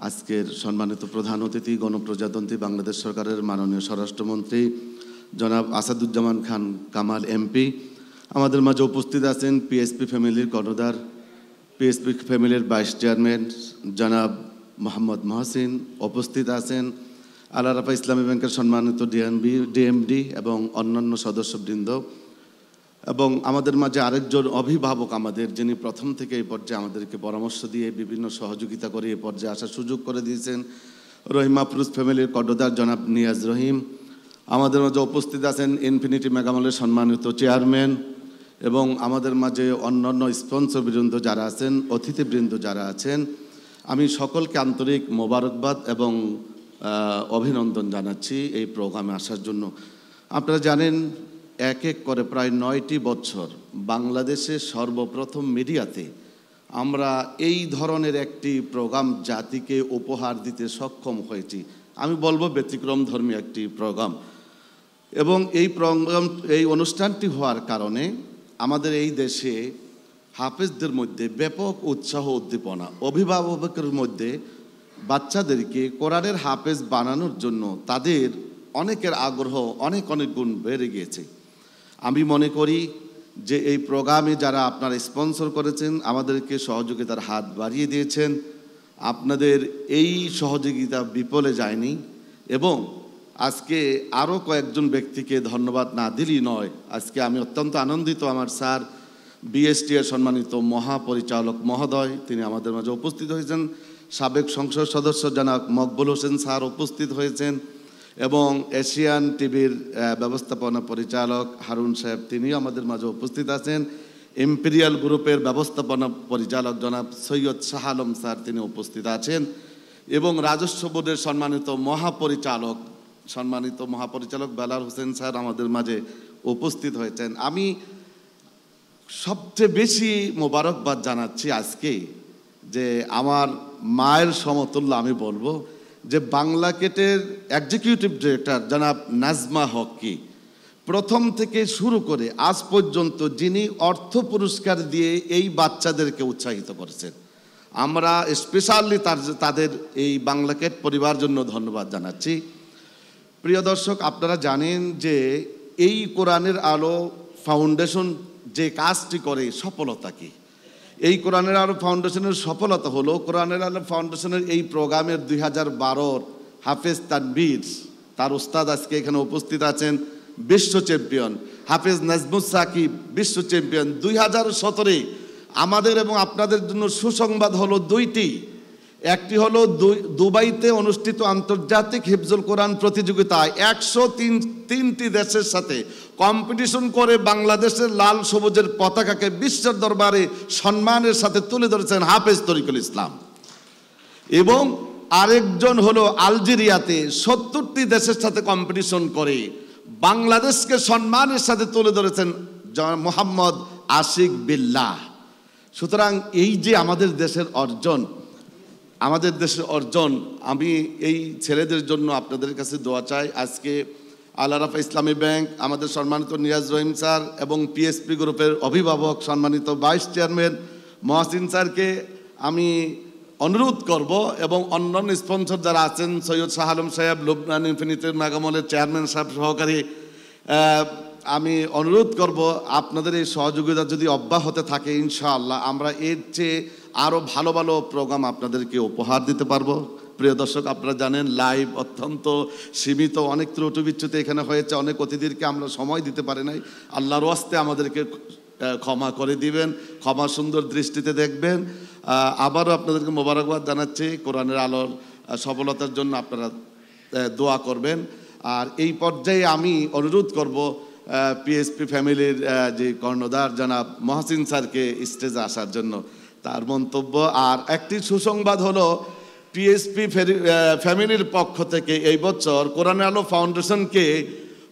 আজকের সম্মানিত প্রধান অতিথি গণপ্রজাতন্ত্রী বাংলাদেশ সরকারের মাননীয় স্বরাষ্ট্রমন্ত্রী জনাব আসাদুজ্জামান খান কামাল এমপি, আমাদের মাঝে উপস্থিত আছেন পিএসপি ফ্যামিলির কর্ণধার, পিএসপি ফ্যামিলির ভাইস চেয়ারম্যান জনাব মোহাম্মদ মহসিন, উপস্থিত আছেন আল আরাফা ইসলামী ব্যাংকের সম্মানিত ডিএমডি এবং অন্যান্য সদস্যবৃন্দ, এবং আমাদের মাঝে আরেকজন অভিভাবক আমাদের, যিনি প্রথম থেকে এই পর্যায়ে আমাদেরকে পরামর্শ দিয়ে বিভিন্ন সহযোগিতা করে এই পর্যায়ে আসার সুযোগ করে দিয়েছেন, রহিমা আফরোজ ফ্যামিলির কর্ণধার জনাব নিয়াজ রহিম। আমাদের মাঝে উপস্থিত আছেন ইনফিনিটি মেগামলের সম্মানিত চেয়ারম্যান, এবং আমাদের মাঝে অন্যান্য স্পন্সরবৃন্দ যারা আছেন, অতিথিবৃন্দ যারা আছেন, আমি সকলকে আন্তরিক মোবারকবাদ এবং অভিনন্দন জানাচ্ছি এই প্রোগ্রামে আসার জন্য। আপনারা জানেন, এক এক করে প্রায় 9টি বছর বাংলাদেশের সর্বপ্রথম মিডিয়াতে আমরা এই ধরনের একটি প্রোগ্রাম জাতিকে উপহার দিতে সক্ষম হয়েছি। আমি বলবো ব্যতিক্রম ধর্মী একটি প্রোগ্রাম, এবং এই অনুষ্ঠানটি হওয়ার কারণে আমাদের এই দেশে হাফেজদের মধ্যে ব্যাপক উৎসাহ উদ্দীপনা, অভিভাবকের মধ্যে বাচ্চাদেরকে কোরআনের হাফেজ বানানোর জন্য তাদের অনেকের আগ্রহ অনেক গুণ বেড়ে গিয়েছে। আমি মনে করি যে এই প্রোগ্রামে যারা আপনারা স্পন্সর করেছেন, আমাদেরকে সহযোগিতার হাত বাড়িয়ে দিয়েছেন, আপনাদের এই সহযোগিতা বিফলে যায়নি, এবং আজকে আরও কয়েকজন ব্যক্তিকে ধন্যবাদ না দিলেই নয়। আজকে আমি অত্যন্ত আনন্দিত, আমার স্যার বিএসটি এর সম্মানিত মহাপরিচালক মহোদয়, তিনি আমাদের মাঝে উপস্থিত হয়েছেন, সাবেক সংসদ সদস্য জনাব মকবুল হোসেন স্যার উপস্থিত হয়েছেন, এবং এশিয়ান টিভির ব্যবস্থাপনা পরিচালক হারুন সাহেব, তিনিও আমাদের মাঝে উপস্থিত আছেন, ইম্পেরিয়াল গ্রুপের ব্যবস্থাপনা পরিচালক জনাব সৈয়দ শাহ আলম স্যার, তিনি উপস্থিত আছেন, এবং রাজস্ব বোর্ডের সম্মানিত মহাপরিচালক বেলাল হোসেন স্যার আমাদের মাঝে উপস্থিত হয়েছেন। আমি সবচেয়ে বেশি মোবারকবাদ জানাচ্ছি আজকে যে আমার মায়ের সমতুল্য আমি বলবো যে বাংলাকেটের এক্সিকিউটিভ ডিরেক্টর জনাব নাজমা হকি, প্রথম থেকে শুরু করে আজ পর্যন্ত যিনি অর্থ পুরস্কার দিয়ে এই বাচ্চাদেরকে উৎসাহিত করেছেন, আমরা স্পেশালি তাদের এই বাংলাকেট পরিবার জন্য ধন্যবাদ জানাচ্ছি। প্রিয় দর্শক, আপনারা জানেন যে এই কোরআনের আলো ফাউন্ডেশন যে কাজটি করে সফলতা কি? এই কোরআনের আলো ফাউন্ডেশনের সফলতা হলো কোরআনের আলো ফাউন্ডেশনের এই প্রোগ্রামের 2012 হাফেজ তানবীর, তার উস্তাদ আজকে এখানে উপস্থিত আছেন, বিশ্ব চ্যাম্পিয়ন হাফেজ নাজমুস সাকিব, বিশ্ব চ্যাম্পিয়ন। 2017 আমাদের এবং আপনাদের জন্য সুসংবাদ হলো দুইটি। একটি হলো দুবাইতে অনুষ্ঠিত আন্তর্জাতিক হিফজুল কোরআন প্রতিযোগিতায় 103টি দেশের সাথে কম্পিটিশন করে বাংলাদেশের লাল সবুজের পতাকাকে বিশ্বের দরবারে সম্মানের সাথে তুলে ধরেছেন হাফেজ তরিকুল ইসলাম। এবং আরেকজন হলো আলজেরিয়াতে 70টি দেশের সাথে কম্পিটিশন করে বাংলাদেশকে সম্মানের সাথে তুলে ধরেছেন মোহাম্মদ আশিক বিল্লাহ। সুতরাং এই যে আমাদের দেশের অর্জন, আমি এই ছেলেদের জন্য আপনাদের কাছে দোয়া চাই। আজকে আল আরাফা ইসলামী ব্যাংক, আমাদের সম্মানিত নিয়াজ রহিম স্যার এবং পিএসপি গ্রুপের অভিভাবক সম্মানিত ভাইস চেয়ারম্যান মহসিন স্যারকে আমি অনুরোধ করব, এবং অন্যান্য স্পন্সর যারা আছেন, সৈয়দ শাহ আলম সাহেব, লুবনান ইনফিনিটি মেগামলের চেয়ারম্যান সাহেব সহকারী, আমি অনুরোধ করব আপনাদের এই সহযোগিতা যদি অব্যাহত থাকে ইনশাআল্লাহ আমরা এর চেয়ে আরও ভালো ভালো প্রোগ্রাম আপনাদেরকে উপহার দিতে পারবো। প্রিয় দর্শক, আপনারা জানেন লাইভ অত্যন্ত সীমিত, অনেক ত্রুটি বিচ্যুতি এখানে হয়েছে, অনেক অতিথিদেরকে আমরা সময় দিতে পারি নাই। আল্লাহর ওয়াস্তে আমাদেরকে ক্ষমা করে দিবেন, ক্ষমা সুন্দর দৃষ্টিতে দেখবেন। আবারও আপনাদেরকে মোবারকবাদ জানাচ্ছি, কোরআনের আলোর সফলতার জন্য আপনারা দোয়া করবেন। আর এই পর্যায়ে আমি অনুরোধ করব পিএসপি ফ্যামিলির যে কর্ণধার জনাব মহসিন স্যারকে স্টেজে আসার জন্য, তার মন্তব্য। আর একটি সুসংবাদ হলো পিএসপি ফ্যামিলির পক্ষ থেকে এই বছর কোরআনের আলো ফাউন্ডেশনকে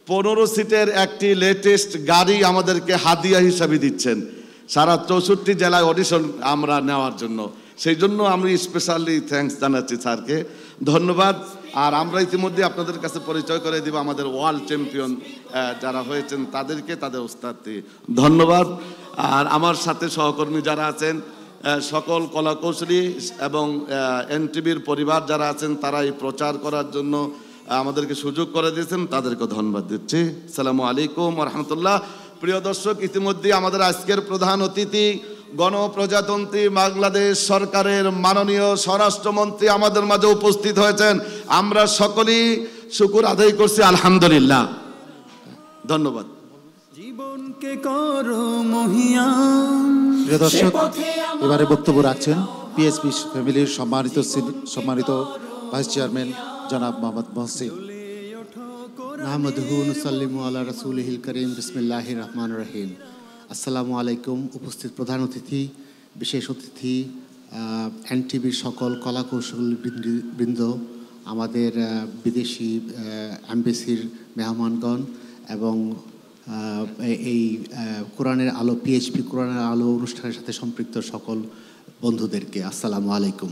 15 সিটের একটি লেটেস্ট গাড়ি আমাদেরকে হাদিয়া হিসাবে দিচ্ছেন, সারা 64 জেলায় অডিশন আমরা নেওয়ার জন্য। সেই জন্য আমি স্পেশালি থ্যাঙ্কস জানাচ্ছি স্যারকে, ধন্যবাদ। আর আমরা ইতিমধ্যে আপনাদের কাছে পরিচয় করে দিব আমাদের ওয়ার্ল্ড চ্যাম্পিয়ন যারা হয়েছেন তাদেরকে, তাদের ওস্তাদকে ধন্যবাদ। আর আমার সাথে সহকর্মী যারা আছেন, সকল কলাকৌশলী এবং এনটিভির পরিবার যারা আছেন, তারা এই প্রচার করার জন্য আমাদেরকে সুযোগ করে দিয়েছেন, তাদেরকে ধন্যবাদ দিচ্ছি। আসসালামু আলাইকুম ওয়া রাহমাতুল্লাহ। প্রিয় দর্শক, ইতিমধ্যে আমাদের আজকের প্রধান অতিথি গণপ্রজাতন্ত্রী বাংলাদেশ সরকারের মাননীয় স্বরাষ্ট্রমন্ত্রী আমাদের মাঝে উপস্থিত হয়েছেন। আমরা সকলেই শুকর আদায় করছি, আলহামদুলিল্লাহ। ধন্যবাদ। জীবনকে করো মহিয়ান। প্রিয় দর্শক, এবারে বক্তব্য রাখছেন পিএসপি ফ্যামিলির সম্মানিত ভাইস চেয়ারম্যান জনাব মোহাম্মদ মহসিন। নাহমাদুহু নুসাল্লিমু আলা রাসূলিহিল কারীম, বিসমিল্লাহির রহমানির রহিম। আসসালামু আলাইকুম। উপস্থিত প্রধান অতিথি, বিশেষ অতিথি, এনটিভির সকল কলাকৌশলবৃন্দ, আমাদের বিদেশি অ্যাম্বাসির মেহমানগণ এবং এই কোরআনের আলো পিএইচপি কোরআনের আলো অনুষ্ঠানের সাথে সম্পৃক্ত সকল বন্ধুদেরকে আসসালামু আলাইকুম।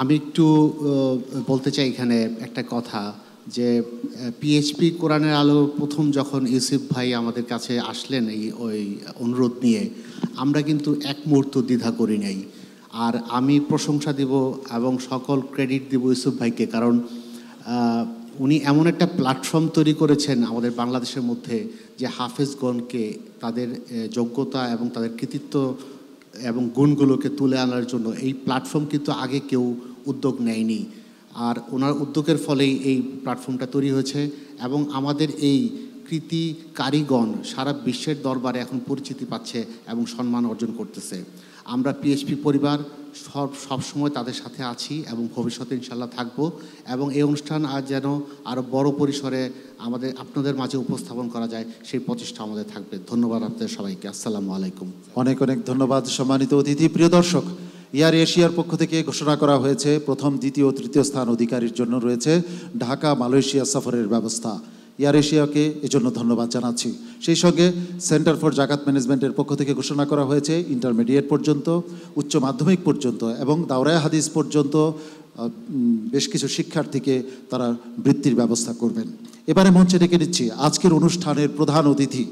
আমি একটু বলতে চাই এখানে একটা কথা, যে পিএইচপি কোরআনের আলো প্রথম যখন ইউসুফ ভাই আমাদের কাছে আসলেন ওই অনুরোধ নিয়ে, আমরা কিন্তু এক মুহূর্ত দ্বিধা করি নাই। আর আমি প্রশংসা দিব এবং সকল ক্রেডিট দিব ইউসুফ ভাইকে, কারণ উনি এমন একটা প্ল্যাটফর্ম তৈরি করেছেন আমাদের বাংলাদেশের মধ্যে, যে হাফেজগণকে তাদের যোগ্যতা এবং তাদের কৃতিত্ব এবং গুণগুলোকে তুলে আনার জন্য এই প্ল্যাটফর্ম কিন্তু আগে কেউ উদ্যোগ নেয়নি। আর ওনার উদ্যোগের ফলেই এই প্ল্যাটফর্মটা তৈরি হয়েছে এবং আমাদের এই কৃতি কারিগণ সারা বিশ্বের দরবারে এখন পরিচিতি পাচ্ছে এবং সম্মান অর্জন করতেছে। আমরা পিএইচপি পরিবার সবসময় তাদের সাথে আছি এবং ভবিষ্যতে ইনশাল্লাহ থাকবো, এবং এই অনুষ্ঠান আজ যেন আরও বড় পরিসরে আপনাদের মাঝে উপস্থাপন করা যায়, সেই প্রচেষ্টা আমাদের থাকবে। ধন্যবাদ আপনাদের সবাইকে। আসসালামু আলাইকুম। অনেক অনেক ধন্যবাদ সম্মানিত অতিথি। প্রিয় দর্শক, এয়ার এশিয়ার পক্ষ থেকে ঘোষণা করা হয়েছে প্রথম, দ্বিতীয় ও তৃতীয় স্থান অধিকারীর জন্য রয়েছে ঢাকা মালয়েশিয়া সফরের ব্যবস্থা। এয়ার এশিয়াকে এজন্য ধন্যবাদ জানাচ্ছি। সেই সঙ্গে সেন্টার ফর জাকাত ম্যানেজমেন্টের পক্ষ থেকে ঘোষণা করা হয়েছে ইন্টারমিডিয়েট পর্যন্ত, উচ্চ মাধ্যমিক পর্যন্ত এবং দাওরায়ে হাদিস পর্যন্ত বেশ কিছু শিক্ষার্থীকে তারা বৃত্তির ব্যবস্থা করবেন। এবারে মঞ্চে ডেকে নিচ্ছি আজকের অনুষ্ঠানের প্রধান অতিথি,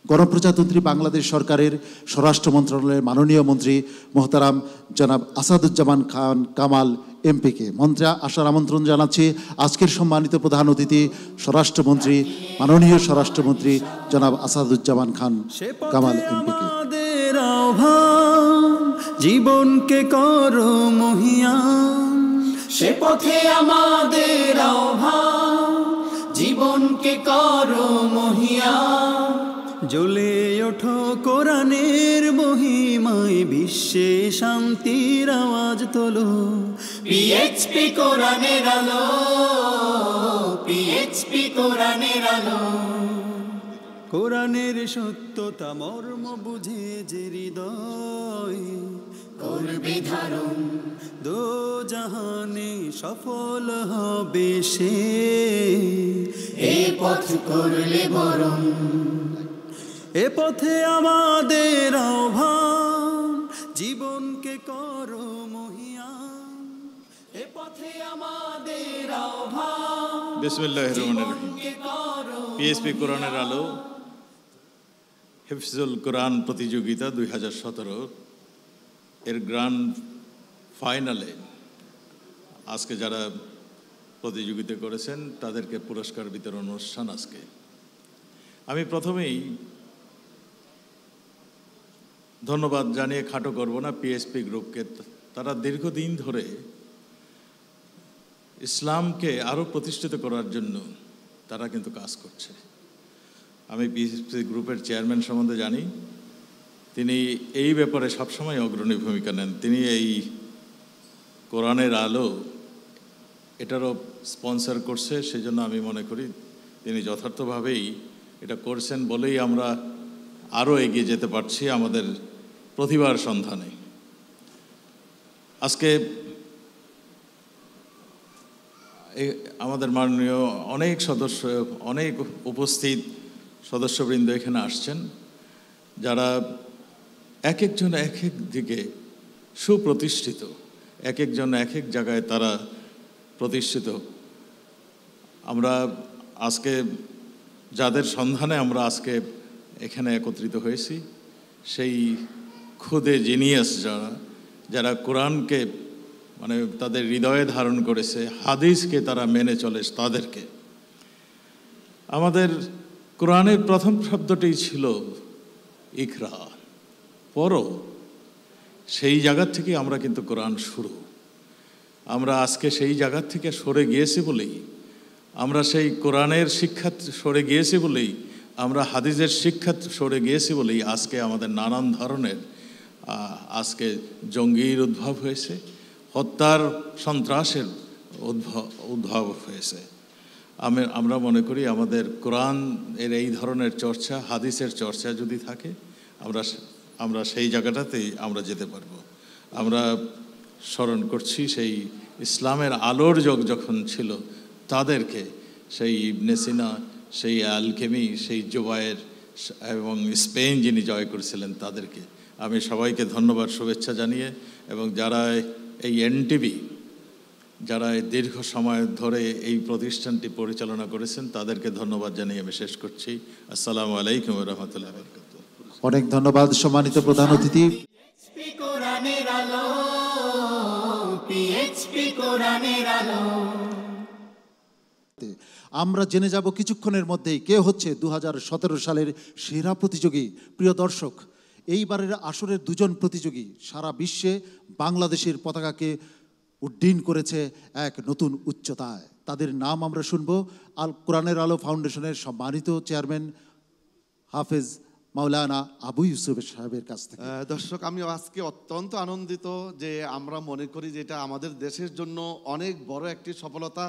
গণপ্রজাতন্ত্রী বাংলাদেশ সরকারের স্বরাষ্ট্র মন্ত্রণালয়ের মাননীয় মন্ত্রী মোহতারাম জনাব আসাদুজ্জামান খান কামাল এমপিকে মন্ত্রী আসার আমন্ত্রণ জানাচ্ছি। আজকের সম্মানিত প্রধান অতিথি স্বরাষ্ট্রমন্ত্রী, মাননীয় স্বরাষ্ট্রমন্ত্রী জনাব আসাদুজ্জামান খান কামাল এমপিকে। জীবনকে করো মহিয়ান, সে পথে আমাদের আহ্বান। জীবনকে করো মহিয়ান, জ্বলে ওঠো কোরআনের মহিমায়, বিশ্বে শান্তির আওয়াজ তোলো। পিএইচপি কোরআনের আলো, পিএইচপি কোরআনের আলো। কোরআনের সত্যতা মর্ম বুঝে যে হৃদয় করবে ধারণ, দো জাহানে সফল হবে সে। এ পথ করলে বরণ, এ পথে আমাদের আহ্বান। জীবনকে করো মহিয়ান, এ পথে আমাদের আহ্বান। বিসমিল্লাহির রহমানির রহিম। পিএইচপি কোরআনের আলো হিফজুল কোরআন প্রতিযোগিতা 2017 এর গ্র্যান্ড ফাইনালে আজকে যারা প্রতিযোগিতা করেছেন তাদেরকে পুরস্কার বিতরণ অনুষ্ঠান আজকে। আমি প্রথমেই ধন্যবাদ জানিয়ে খাটো করব না পিএইচপি গ্রুপকে। তারা দীর্ঘদিন ধরে ইসলামকে আরও প্রতিষ্ঠিত করার জন্য তারা কিন্তু কাজ করছে। আমি পিএসপি গ্রুপের চেয়ারম্যান সম্বন্ধে জানি, তিনি এই ব্যাপারে সবসময় অগ্রণী ভূমিকা নেন। তিনি এই কোরআনের আলো এটারও স্পন্সর করছে, সেজন্য আমি মনে করি তিনি যথার্থভাবেই এটা করছেন বলেই আমরা আরও এগিয়ে যেতে পারছি আমাদের প্রতিভার সন্ধানে। আজকে আমাদের মাননীয় অনেক সদস্য, অনেক উপস্থিত সদস্যবৃন্দ এখানে আসছেন, যারা এক একজন এক এক দিকে সুপ্রতিষ্ঠিত, এক একজন এক এক জায়গায় তারা প্রতিষ্ঠিত। আমরা আজকে যাদের সন্ধানে আমরা আজকে এখানে একত্রিত হয়েছি, সেই খুদে জিনিয়াস যারা কোরআনকে মানে তাদের হৃদয়ে ধারণ করেছে, হাদিসকে তারা মেনে চলে, তাদেরকে। আমাদের কোরআনের প্রথম শব্দটি ছিল ইকরা, পড়ো। সেই জায়গার থেকে আমরা কিন্তু কোরআন শুরু। আমরা আজকে সেই জায়গার থেকে সরে গিয়েছি বলেই, আমরা সেই কোরআনের শিক্ষা সরে গিয়েছি বলেই, আমরা হাদিসের শিক্ষা সরে গিয়েছি বলেই আজকে আমাদের নানান ধরনের আজকে জঙ্গির উদ্ভব হয়েছে, হত্যার সন্ত্রাসের উদ্ভব হয়েছে। আমরা মনে করি আমাদের কোরআন এর এই ধরনের চর্চা, হাদিসের চর্চা যদি থাকে, আমরা সেই জায়গাটাতেই আমরা যেতে পারবো। আমরা স্মরণ করছি সেই ইসলামের আলোর যুগ যখন ছিল তাদেরকে, সেই ইবনে সিনা, সেই আলকেমি, সেই জুবায়ের এবং স্পেন যিনি জয় করেছিলেন তাদেরকে আমি সবাইকে ধন্যবাদ, শুভেচ্ছা জানিয়ে, এবং যারা এই এনটিভি, যারা দীর্ঘ সময় ধরে এই প্রতিষ্ঠানটি পরিচালনা করেছেন তাদেরকে ধন্যবাদ জানিয়ে আমি শেষ করছি। আসসালামু আলাইকুম ওয়া রাহমাতুল্লাহি ওয়া বারাকাতুহু। অনেক ধন্যবাদ সম্মানিত প্রধান অতিথি। কোরআনের আলো, পিএইচপি কোরআনের আলো। আমরা জেনে যাব কিছুক্ষণের মধ্যেই কে হচ্ছে 2017 সালের সেরা প্রতিযোগী। প্রিয় দর্শক, এইবারের আসরের দুজন প্রতিযোগী সারা বিশ্বে বাংলাদেশের পতাকাকে উড্ডীন করেছে এক নতুন উচ্চতায়। তাদের নাম আমরা শুনবো আল কোরআনের আলো ফাউন্ডেশনের সম্মানিত চেয়ারম্যান হাফেজ মাওলানা আবু ইউসুফ সাহেবের কাছ থেকে। দর্শক, আমি আজকে অত্যন্ত আনন্দিত যে আমরা মনে করি যে এটা আমাদের দেশের জন্য অনেক বড় একটি সফলতা।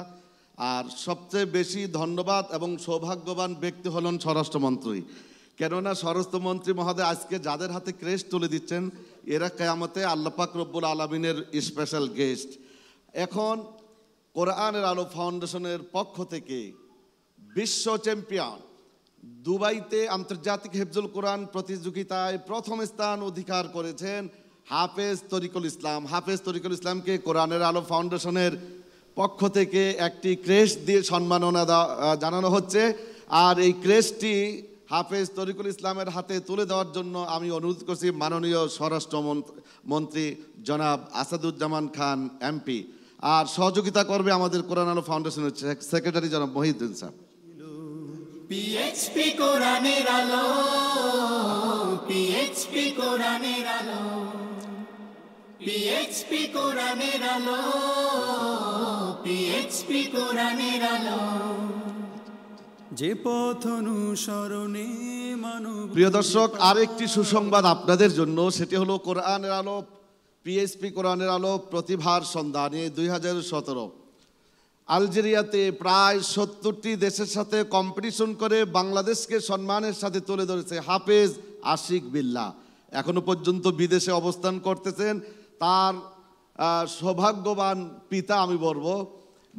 আর সবচেয়ে বেশি ধন্যবাদ এবং সৌভাগ্যবান ব্যক্তি হলেন স্বরাষ্ট্রমন্ত্রী। কেননা স্বরাষ্ট্রমন্ত্রী মহোদয় আজকে যাদের হাতে ক্রেস্ট তুলে দিচ্ছেন, এরা কিয়ামতে আল্লাহ পাক রব্বুল আলামিনের স্পেশাল গেস্ট। এখন কোরআনের আলো ফাউন্ডেশনের পক্ষ থেকে বিশ্ব চ্যাম্পিয়ন দুবাইতে আন্তর্জাতিক হিফজুল কোরআন প্রতিযোগিতায় প্রথম স্থান অধিকার করেছেন হাফেজ তরিকুল ইসলাম। হাফেজ তরিকুল ইসলামকে কোরআনের আলো ফাউন্ডেশনের পক্ষ থেকে একটি ক্রেস্ট দিয়ে সম্মাননা জানানো হচ্ছে। আর এই ক্রেস্টটি হাফেজ তরিকুল ইসলামের হাতে তুলে দেওয়ার জন্য আমি অনুরোধ করছি মাননীয় স্বরাষ্ট্রমন্ত্রী জনাব আসাদুজ্জামান খান এমপি। আর সহযোগিতা করবে আমাদের কোরআন আলো ফাউন্ডেশনের সেক্রেটারি জনাব মহিউদ্দিন স্যার। পিএইচপি কোরআনের আলো, পিএইচপি কোরআনের আলো, পিএইচপি কোরআনের আলো, পিএইচপি কোরআনের আলো। যে পথ অনুসরণে মানব। প্রিয় দর্শক, আরেকটি সুসংবাদ আপনাদের জন্য, সেটি হলো কোরআনের আলো, পিএইচপি কোরআনের আলো প্রতিভার সন্ধানে 2017 আলজেরিয়াতে প্রায় 70টি দেশের সাথে কম্পিটিশন করে বাংলাদেশকে সম্মানের সাথে তুলে ধরেছে হাফেজ আশিক বিল্লাহ। এখনো পর্যন্ত বিদেশে অবস্থান করতেছেন। তার সৌভাগ্যবান পিতা, আমি বলবো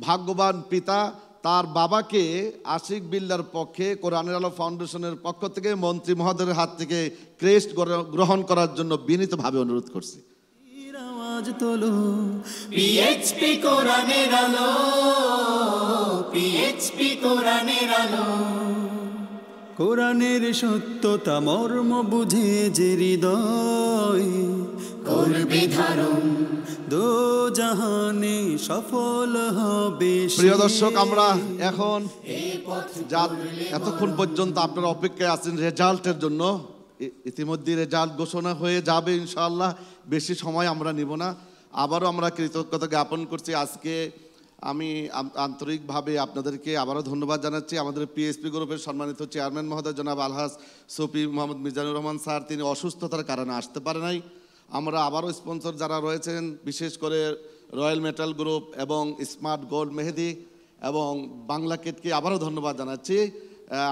ভাগ্যবান পিতা, তার বাবাকে আশিক বিল্লার পক্ষে কোরআনের আলো ফাউন্ডেশনের পক্ষ থেকে মন্ত্রী মহোদয়ের হাত থেকে ক্রেস্ট গ্রহণ করার জন্য বিনীতভাবে অনুরোধ করছি। পিএইচপি কোরআনের আলো, পিএইচপি কোরআনের আলো। কোরআনের সত্যতা মর্ম বুঝে যে হৃদয় করবে ধারণ, দো জাহানে সফল হবে। প্রিয় দর্শক, আমরা এখন এতক্ষণ পর্যন্ত আপনারা অপেক্ষায় আছেন রেজাল্টের জন্য। ইতিমধ্যে রেজাল্ট ঘোষণা হয়ে যাবে ইনশাআল্লাহ, বেশি সময় আমরা নিব না। আবারও আমরা কৃতজ্ঞতা জ্ঞাপন করছি আজকে আমি আন্তরিকভাবে আপনাদেরকে আবারও ধন্যবাদ জানাচ্ছি। আমাদের পিএসপি গ্রুপের সম্মানিত চেয়ারম্যান মহোদয় জনাব আলহাজ সফি মোহাম্মদ মিজানুর রহমান স্যার, তিনি অসুস্থতার কারণে আসতে পারে নাই। আমরা আবারও স্পন্সর যারা রয়েছেন, বিশেষ করে রয়্যাল মেটাল গ্রুপ এবং স্মার্ট গোল্ড মেহেদি এবং বাংলা কিটকে আবারও ধন্যবাদ জানাচ্ছি।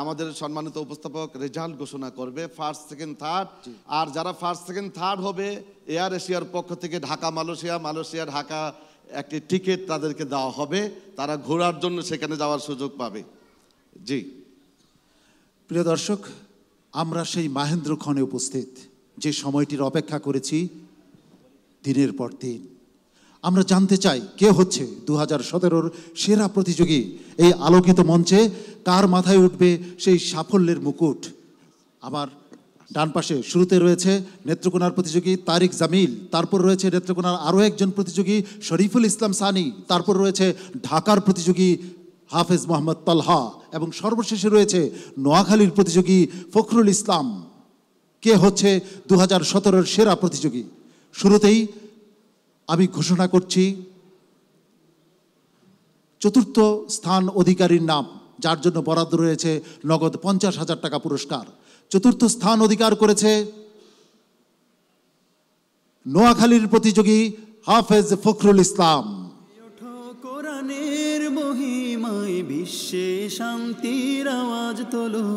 আমাদের সম্মানিত উপস্থাপক রেজাল্ট ঘোষণা করবে ফার্স্ট সেকেন্ড থার্ড, আর যারা ফার্স্ট সেকেন্ড থার্ড হবে এয়ার এশিয়ার পক্ষ থেকে ঢাকা মালয়েশিয়া ঢাকা একটি টিকিট তাদেরকে দেওয়া হবে, তারা ঘোরার জন্য সেখানে যাওয়ার সুযোগ পাবে। জি প্রিয় দর্শক, আমরা সেই মাহেন্দ্রক্ষণে উপস্থিত, যে সময়টির অপেক্ষা করেছি দিনের পর দিন। আমরা জানতে চাই কে হচ্ছে 2017-র সেরা প্রতিযোগী। এই আলোকিত মঞ্চে কার মাথায় উঠবে সেই সাফল্যের মুকুট? আমার ডান পাশে শুরুতে রয়েছে নেত্রকোনার প্রতিযোগী তারিক জামিল, তারপর রয়েছে নেত্রকোনার আরও একজন প্রতিযোগী শরীফুল ইসলাম সানি, তারপর রয়েছে ঢাকার প্রতিযোগী হাফেজ মোহাম্মদ তালহা এবং সর্বশেষে রয়েছে নোয়াখালীর প্রতিযোগী ফখরুল ইসলাম। কে হচ্ছে 2017-র সেরা প্রতিযোগী? শুরুতেই আমি ঘোষণা করছি চতুর্থ স্থান অধিকারীর নাম, যার জন্য বরাদ্দ রয়েছে নগদ 50,000 টাকা পুরস্কার। চতুর্থ স্থান অধিকার করেছে নোয়াখালীর প্রতিযোগী হাফেজ ফখরুল ইসলাম। কোরআনের মহিমায় বিশ্বে শান্তির আওয়াজ তোলো,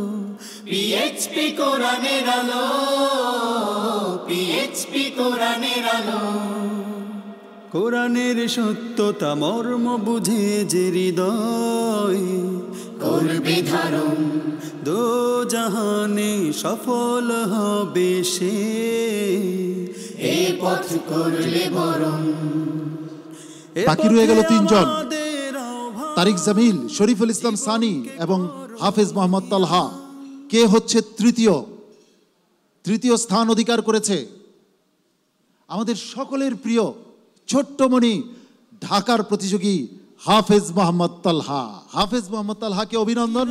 পিএইচপি কোরআনের আলো, পিএইচপি কোরআনের আলো। কোরআনের সত্যতা মর্ম বুঝে যে হৃদয় করবে ধারণ, দো জাহানে সফল হবে সে, এ পথ করলে বরণ। বাকি রয়ে গেল তিনজন, তারিক জামিল, শরীফুল ইসলাম সানি এবং হাফেজ মোহাম্মদ তালহা। কে হচ্ছে তৃতীয় স্থান অধিকার করেছে? আমাদের সকলের প্রিয় ছোট্টমণি ঢাকার প্রতিযোগী হাফেজ মোহাম্মদ তালহা। হাফেজ মোহাম্মদ তালহাকে অভিনন্দন।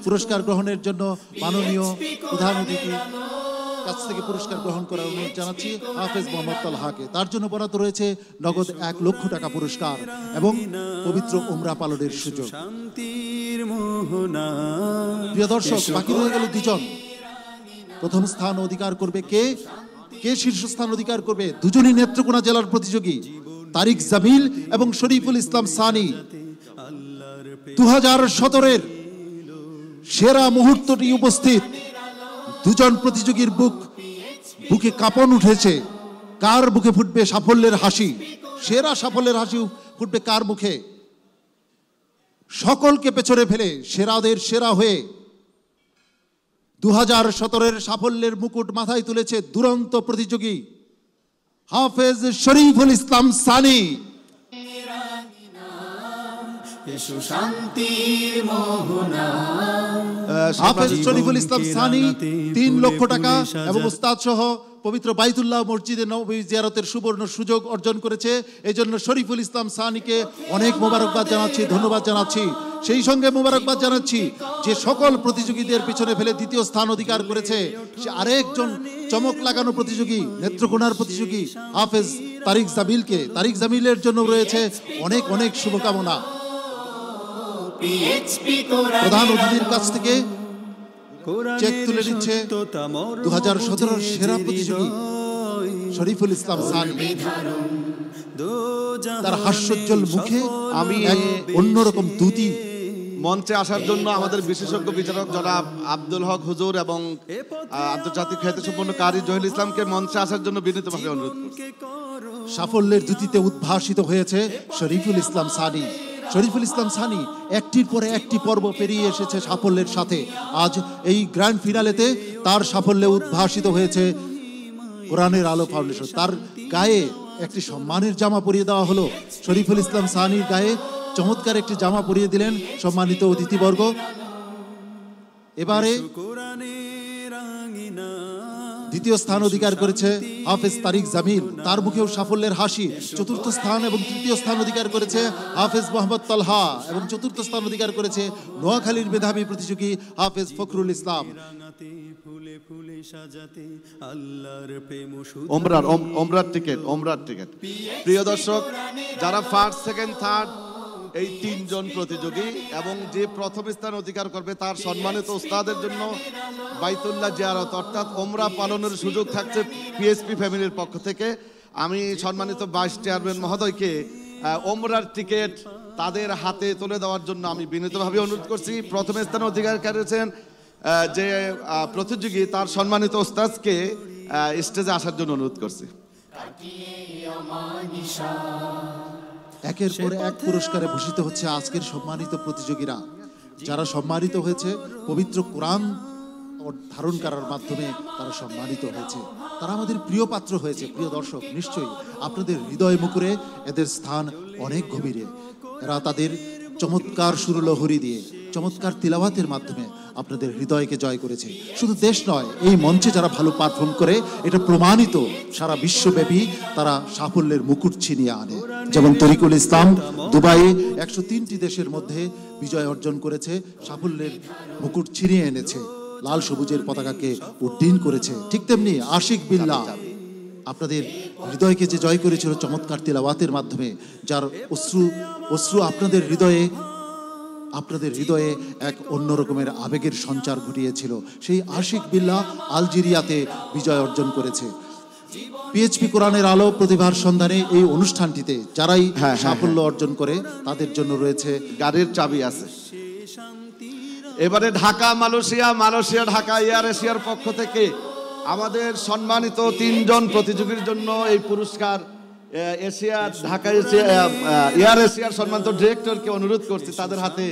পুরস্কার গ্রহণের জন্য মাননীয় প্রধান অতিথি কাছ থেকে পুরস্কার গ্রহণ করার অনুরোধ জানাচ্ছি হাফেজ মোহাম্মদ তালহাকে। তার জন্য বরাদ্দ রয়েছে নগদ 1 লক্ষ টাকা পুরস্কার এবং পবিত্র উমরা পালনের সুযোগ। প্রিয় দর্শক, বাকি রয়ে গেল দুজন। প্রথম স্থান অধিকার করবে কে? শীর্ষস্থান অধিকার করবে? দুজনই নেত্রকোনা জেলার প্রতিযোগী, তারিক জামিল এবং শরীফুল ইসলাম সানি। 2017-এর সেরা মুহূর্তটি উপস্থিত। দুজন প্রতিযোগীর বুকে কাঁপন উঠেছে। কার বুকে ফুটবে সাফল্যের হাসি? সেরা সাফল্যের হাসি ফুটবে কার মুখে? সকলকে পেছনে ফেলে সেরাদের সেরা হয়ে 2017-এর সাফল্যের মুকুট মাথায় তুলেছে দুরন্ত প্রতিযোগী হাফেজ শরীফুল ইসলাম সানি। হাফেজ শরীফুল ইসলাম সানি 3 লক্ষ টাকা এবং উস্তাদ সহ পবিত্র বাইতুল্লাহ মসজিদে নববী জিয়ারতের সুবর্ণ সুযোগ অর্জন করেছে। এই জন্য শরীফুল ইসলাম সানিকে অনেক মোবারকবাদ জানাচ্ছি, ধন্যবাদ জানাচ্ছি। সেই সঙ্গে মোবারকবাদ জানাচ্ছি যে সকল প্রতিযোগীদের পিছনে ফেলে দ্বিতীয় স্থান অধিকার করেছে সে আরেকজন চমক লাগানো প্রতিযোগী, নেত্রকোনার প্রতিযোগী হাফেজ তারিক জামিলকে। তারিক জামিলের জন্য রয়েছে অনেক অনেক শুভকামনা। প্রধান অতিথির কাছ থেকে চেক তুলে নিচ্ছে 2017-র সেরা প্রতিযোগী শরীফুল ইসলাম সানি। তার হাস্যোজ্জ্বল মুখে আমি অন্যরকম দ্যুতি। মঞ্চে আসার জন্য আমাদের বিশেষজ্ঞ বিচারক জনাব আব্দুল হক হুজুর এবং আন্তর্জাতিক খ্যাতিসম্পন্ন কারি জহির ইসলামকে মঞ্চে আসার জন্য বিনীতভাবে অনুরোধ করছি। সাফল্যের দ্যুতিতে উদ্ভাসিত হয়েছে শরীফুল ইসলাম সানি। শরীফুল ইসলাম সানি একটির পরে একটি পর্ব পেরিয়ে এসেছে সাফল্যের সাথে। আজ এই গ্র্যান্ড ফিনালেতে তার সাফল্যে উদ্ভাসিত হয়েছে কোরআনের আলো ফাউন্ডেশন। তার গায়ে একটি সম্মানের জামা পরিয়ে দেওয়া হলো। শরীফুল ইসলাম সানির গায়ে চমৎকার একটি জামা পরিয়ে দিলেন সম্মানিত অতিথিবর্গ। এবারে দ্বিতীয় স্থান অধিকার করেছে হাফেজ তারিক জামিল, তার মুখেও সাফল্যের হাসি। চতুর্থ স্থান এবং তৃতীয় স্থান অধিকার করেছে হাফেজ মোহাম্মদ তালহা এবং চতুর্থ স্থান অধিকার করেছে নোয়াখালীর মেধাবী প্রতিযোগী হাফেজ ফখরুল ইসলাম। ওমরার টিকিট। প্রিয় দর্শক, যারা ফার্স্ট সেকেন্ড থার্ড এই 3 জন প্রতিযোগী, এবং যে প্রথম স্থান অধিকার করবে তার সম্মানিত ওস্তাদের জন্য বাইতুল্লাহ জিয়ারত অর্থাৎ ওমরা পালনের সুযোগ থাকছে পিএসপি ফ্যামিলির পক্ষ থেকে। আমি সম্মানিত ভাইস চেয়ারম্যান মহোদয়কে ওমরার টিকিট তাদের হাতে তুলে দেওয়ার জন্য আমি বিনীতভাবে অনুরোধ করছি। প্রথম স্থান অধিকার করেছেন যে প্রতিযোগী, তার সম্মানিত ওস্তাদকে স্টেজে আসার জন্য অনুরোধ করছি। একের পর এক পুরস্কারে ভূষিত হচ্ছে আজকের সম্মানিত প্রতিযোগীরা। যারা সম্মানিত হয়েছে পবিত্র কোরআন ধারণ করার মাধ্যমে তারা সম্মানিত হয়েছে, তারা আমাদের প্রিয় পাত্র হয়েছে। প্রিয় দর্শক, নিশ্চয়ই আপনাদের হৃদয় মুকুরে এদের স্থান অনেক গভীরে। এরা তাদের চমৎকার সুরলহরী দিয়ে, চমৎকার তিলাওয়াতের মাধ্যমে আপনাদের হৃদয়কে জয় করেছে। শুধু দেশ নয়, এই মঞ্চে যারা ভালো পারফর্ম করে এটা প্রমাণিত, সারা বিশ্বব্যাপী তারা সাফল্যের মুকুট ছিনিয়ে আনে। যেমন তরিকুল ইসলাম দুবাইয়ে 103টি দেশের মধ্যে বিজয় অর্জন করেছে, সাফল্যের মুকুট ছিনিয়ে এনেছে, লাল সবুজের পতাকাকে উড্ডীন করেছে। ঠিক তেমনি আশিক বিল্লাহ আপনাদের হৃদয়কে যে জয় করেছিল চমৎকার তিলাওয়াতের মাধ্যমে, যার অশ্রু আপনাদের হৃদয়ে এক অন্য রকমের আবেগের সঞ্চার ঘটিয়েছিল। সেই আশিক বিল্লাহ আলজেরিয়াতে বিজয় অর্জন করেছে। পিএইচপি কোরআনের আলো প্রতিভার সন্ধানে এই অনুষ্ঠানটিতে যারাই সাফল্য অর্জন করে তাদের জন্য রয়েছে গাড়ির চাবি আছে। এবারে ঢাকা মালয়েশিয়া ঢাকা এয়ার এশিয়ার পক্ষ থেকে আমাদের সম্মানিত 3 জন প্রতিযোগীর জন্য এই পুরস্কার এশিয়া ঢাকা এয়ার এশিয়ার সম্মানিত ডিরেক্টরকে অনুরোধ করছি তাদের হাতে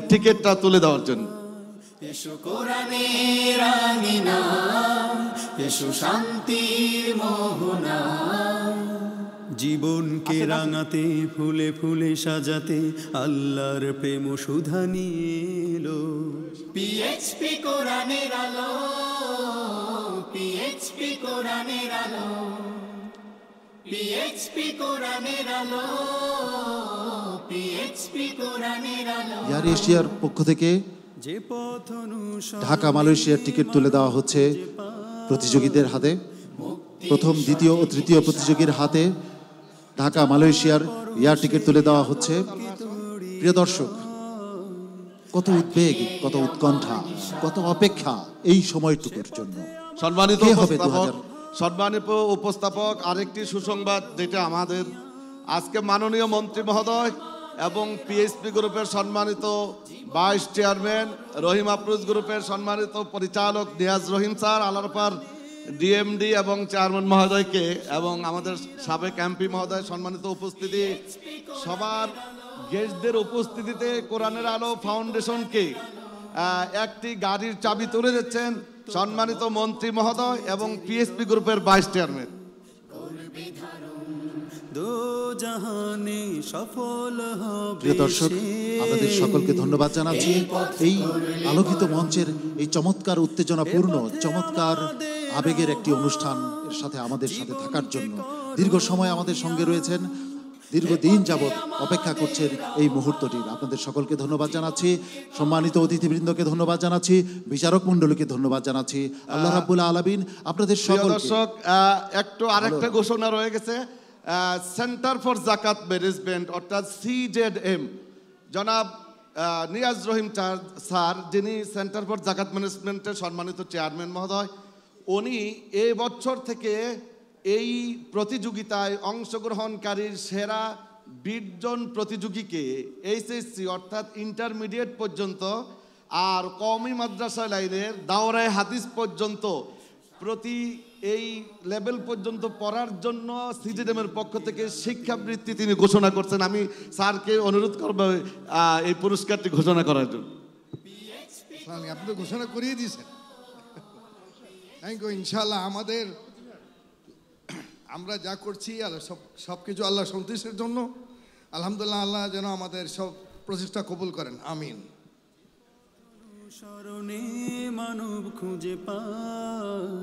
টিকিটটা তুলে দেওয়ার জন্য। এসো কোরআনের আঙিনা, এসো শান্তির মোহনা, জীবনকে রাঙাতে ফুলে ফুলে সাজাতে আল্লাহর প্রেম সুধা নিয়ে এলো। পিএইচপি কোরআনের আলো, পিএইচপি কোরআনের আলো, পিএইচপি কোরআনের আলো, পিএইচপি কোরআনের আলো। এয়ার এশিয়ার পক্ষ থেকে ঢাকা মালয়েশিয়ার টিকিট তুলে দেওয়া হচ্ছে প্রতিযোগীদের হাতে। প্রথম, দ্বিতীয় ও তৃতীয় প্রতিযোগীর হাতে ঢাকা মালয়েশিয়ার এয়ার টিকিট তুলে দেওয়া হচ্ছে। প্রিয় দর্শক, কত উদ্বেগ, কত উৎকণ্ঠা, কত অপেক্ষা এই সময়টুকুর জন্য। সম্মানিত উপস্থাপক, আরেকটি সুসংবাদ যেটা আমাদের আজকে মাননীয় মন্ত্রী মহোদয় এবং পিএইচপি গ্রুপের সম্মানিত ভাইস চেয়ারম্যান, রহিম আফরোজ গ্রুপের সম্মানিত পরিচালক নিয়াজ রহিম স্যার, আলারপার ডিএমডি এবং চেয়ারম্যান মহোদয়কে এবং আমাদের সাবেক এমপি মহোদয় সম্মানিত উপস্থিতি, সবার গেস্টদের উপস্থিতিতে কোরআনের আলো ফাউন্ডেশনকে একটি গাড়ির চাবি তুলে দিচ্ছেন সম্মানিত মন্ত্রী মহোদয় এবং পিএইচপি গ্রুপের ভাইস চেয়ারম্যান। প্রিয় দর্শক, আপনাদের সকলকে ধন্যবাদ জানাচ্ছি এই আলোকিত মঞ্চের এই চমৎকার উত্তেজনাপূর্ণ, চমৎকার আবেগের একটি অনুষ্ঠান এর সাথে আমাদের সাথে থাকার জন্য। দীর্ঘ সময় আমাদের সঙ্গে রয়েছেন, দীর্ঘদিন যাবৎ অপেক্ষা করছেন এই মুহূর্তটির। আপনাদের সকলকে ধন্যবাদ জানাচ্ছি, সম্মানিত অতিথিবৃন্দকে ধন্যবাদ জানাচ্ছি, বিচারক মণ্ডলীকে ধন্যবাদ জানাচ্ছি। আল্লাহ রাব্বুল আলামিন আপনাদের সকলকে। দর্শক, একটু আরেকটা ঘোষণা রয়ে গেছে। সেন্টার ফর জাকাত ম্যানেজমেন্ট অর্থাৎ CZM জনাব নিয়াজ রহিম স্যার, যিনি সেন্টার ফর জাকাত ম্যানেজমেন্টের সম্মানিত চেয়ারম্যান মহোদয়, উনি এই বছর থেকে এই প্রতিযোগিতায় অংশগ্রহণকারীর সেরা 20 জন প্রতিযোগীকে HSC অর্থাৎ ইন্টারমিডিয়েট পর্যন্ত আর কওমি মাদ্রাসা লাইনের দাওরায়ে হাদিস পর্যন্ত প্রতি এই লেভেল পর্যন্ত পড়ার জন্য CZM এর পক্ষ থেকে শিক্ষাবৃত্তি তিনি ঘোষণা করছেন। আমি স্যারকে অনুরোধ করব এই পুরস্কারটি ঘোষণা করার জন্য। আপনি তো ঘোষণা করিয়ে দিয়েছেন। Thank you. ইনশাআল্লাহ আমরা যা করছি সব কিছু আল্লাহ সন্তুষ্টির জন্য। আলহামদুলিল্লাহ, আল্লাহ যেন আমাদের সব প্রচেষ্টা কবুল করেন, আমিন। শরণে মানব খুঁজে পায়।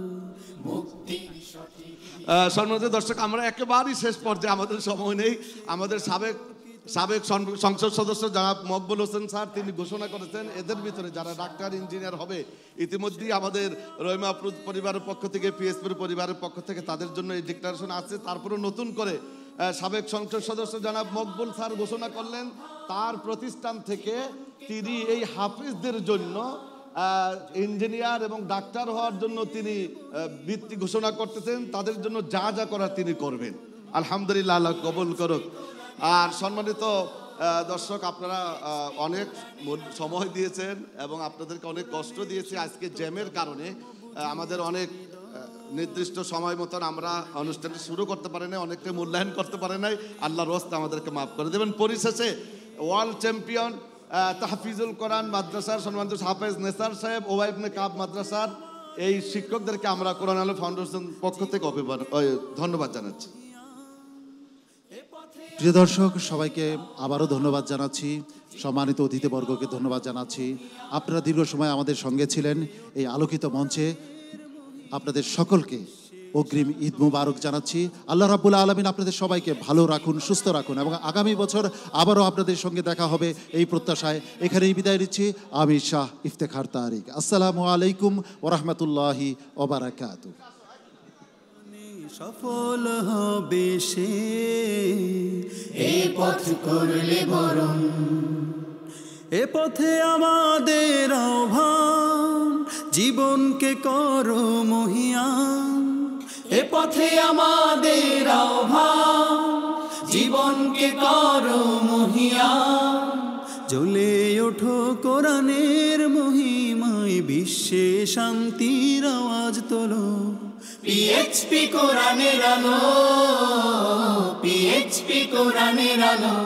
সম্মানিত দর্শক, আমরা একেবারেই শেষ পর্যায়ে, আমাদের সময় নেই। আমাদের সাবেক সংসদ সদস্য যারা মকবুল হোসেন স্যার, তিনি ঘোষণা করেছেন এদের ভিতরে যারা ডাক্তার ইঞ্জিনিয়ার হবে, ইতিমধ্যেই আমাদের রহিম আফরোজ পরিবারের পক্ষ থেকে, পিএইচপির পরিবারের পক্ষ থেকে তাদের জন্য এই ডিক্লারেশন আছে। তারপরে নতুন করে সাবেক সংসদ সদস্য জনাব মকবুল স্যার ঘোষণা করলেন, তার প্রতিষ্ঠান থেকে তিনি এই হাফিজদের জন্য ইঞ্জিনিয়ার এবং ডাক্তার হওয়ার জন্য তিনি বৃত্তি ঘোষণা করতেছেন। তাদের জন্য যা যা করার তিনি করবেন। আলহামদুলিল্লাহ, আল্লাহ কবুল করুক। আর সম্মানিত দর্শক, আপনারা অনেক সময় দিয়েছেন এবং আপনাদেরকে অনেক কষ্ট দিয়েছি। আজকে জ্যামের কারণে আমাদের অনেক নির্দিষ্ট সময় মতন আমরা অনুষ্ঠানটি শুরু করতে পারি নাই, অনেকটা মূল্যায়ন করতে পারি নাই। আল্লাহর রাস্তে আমাদেরকে মাফ করে দেবেন। পরিশেষে ওয়ার্ল্ড চ্যাম্পিয়ন তাহফিজুল কোরআন মাদ্রাসার সম্মানিত হাফেজ নেসার সাহেব, ওবাই ইবনে কাব মাদ্রাসার এই শিক্ষকদেরকে আমরা কোরআন আলো ফাউন্ডেশন পক্ষ থেকে ধন্যবাদ জানাচ্ছি। প্রিয় দর্শক, সবাইকে আবারও ধন্যবাদ জানাচ্ছি। সম্মানিত অতিথিবর্গকে ধন্যবাদ জানাচ্ছি। আপনারা দীর্ঘ সময় আমাদের সঙ্গে ছিলেন এই আলোকিত মঞ্চে। আপনাদের সকলকে অগ্রিম ঈদ মুবারক জানাচ্ছি। আল্লাহ রাব্বুল আলামিন আপনাদের সবাইকে ভালো রাখুন, সুস্থ রাখুন এবং আগামী বছর আবারও আপনাদের সঙ্গে দেখা হবে এই প্রত্যাশায় এখানেই বিদায় নিচ্ছি। আমি শাহ ইফতেখার তারিক। আসসালামু আলাইকুম ওয়া রাহমাতুল্লাহি ওয়া বারাকাতুহু। সফল হবে সে এই পথ করলে বরণ, এ পথে আমাদের আহ্বান, জীবনকে করো মহিয়ান। এ পথে আমাদের আহ্বান, জীবনকে করো মহিয়ান। জ্বলে ওঠো কোরআনের মহিমায়, বিশ্বে শান্তির আওয়াজ তোলো। পিএইচপি কোরআনের আলো, পিএইচপি কোরআনের আলো।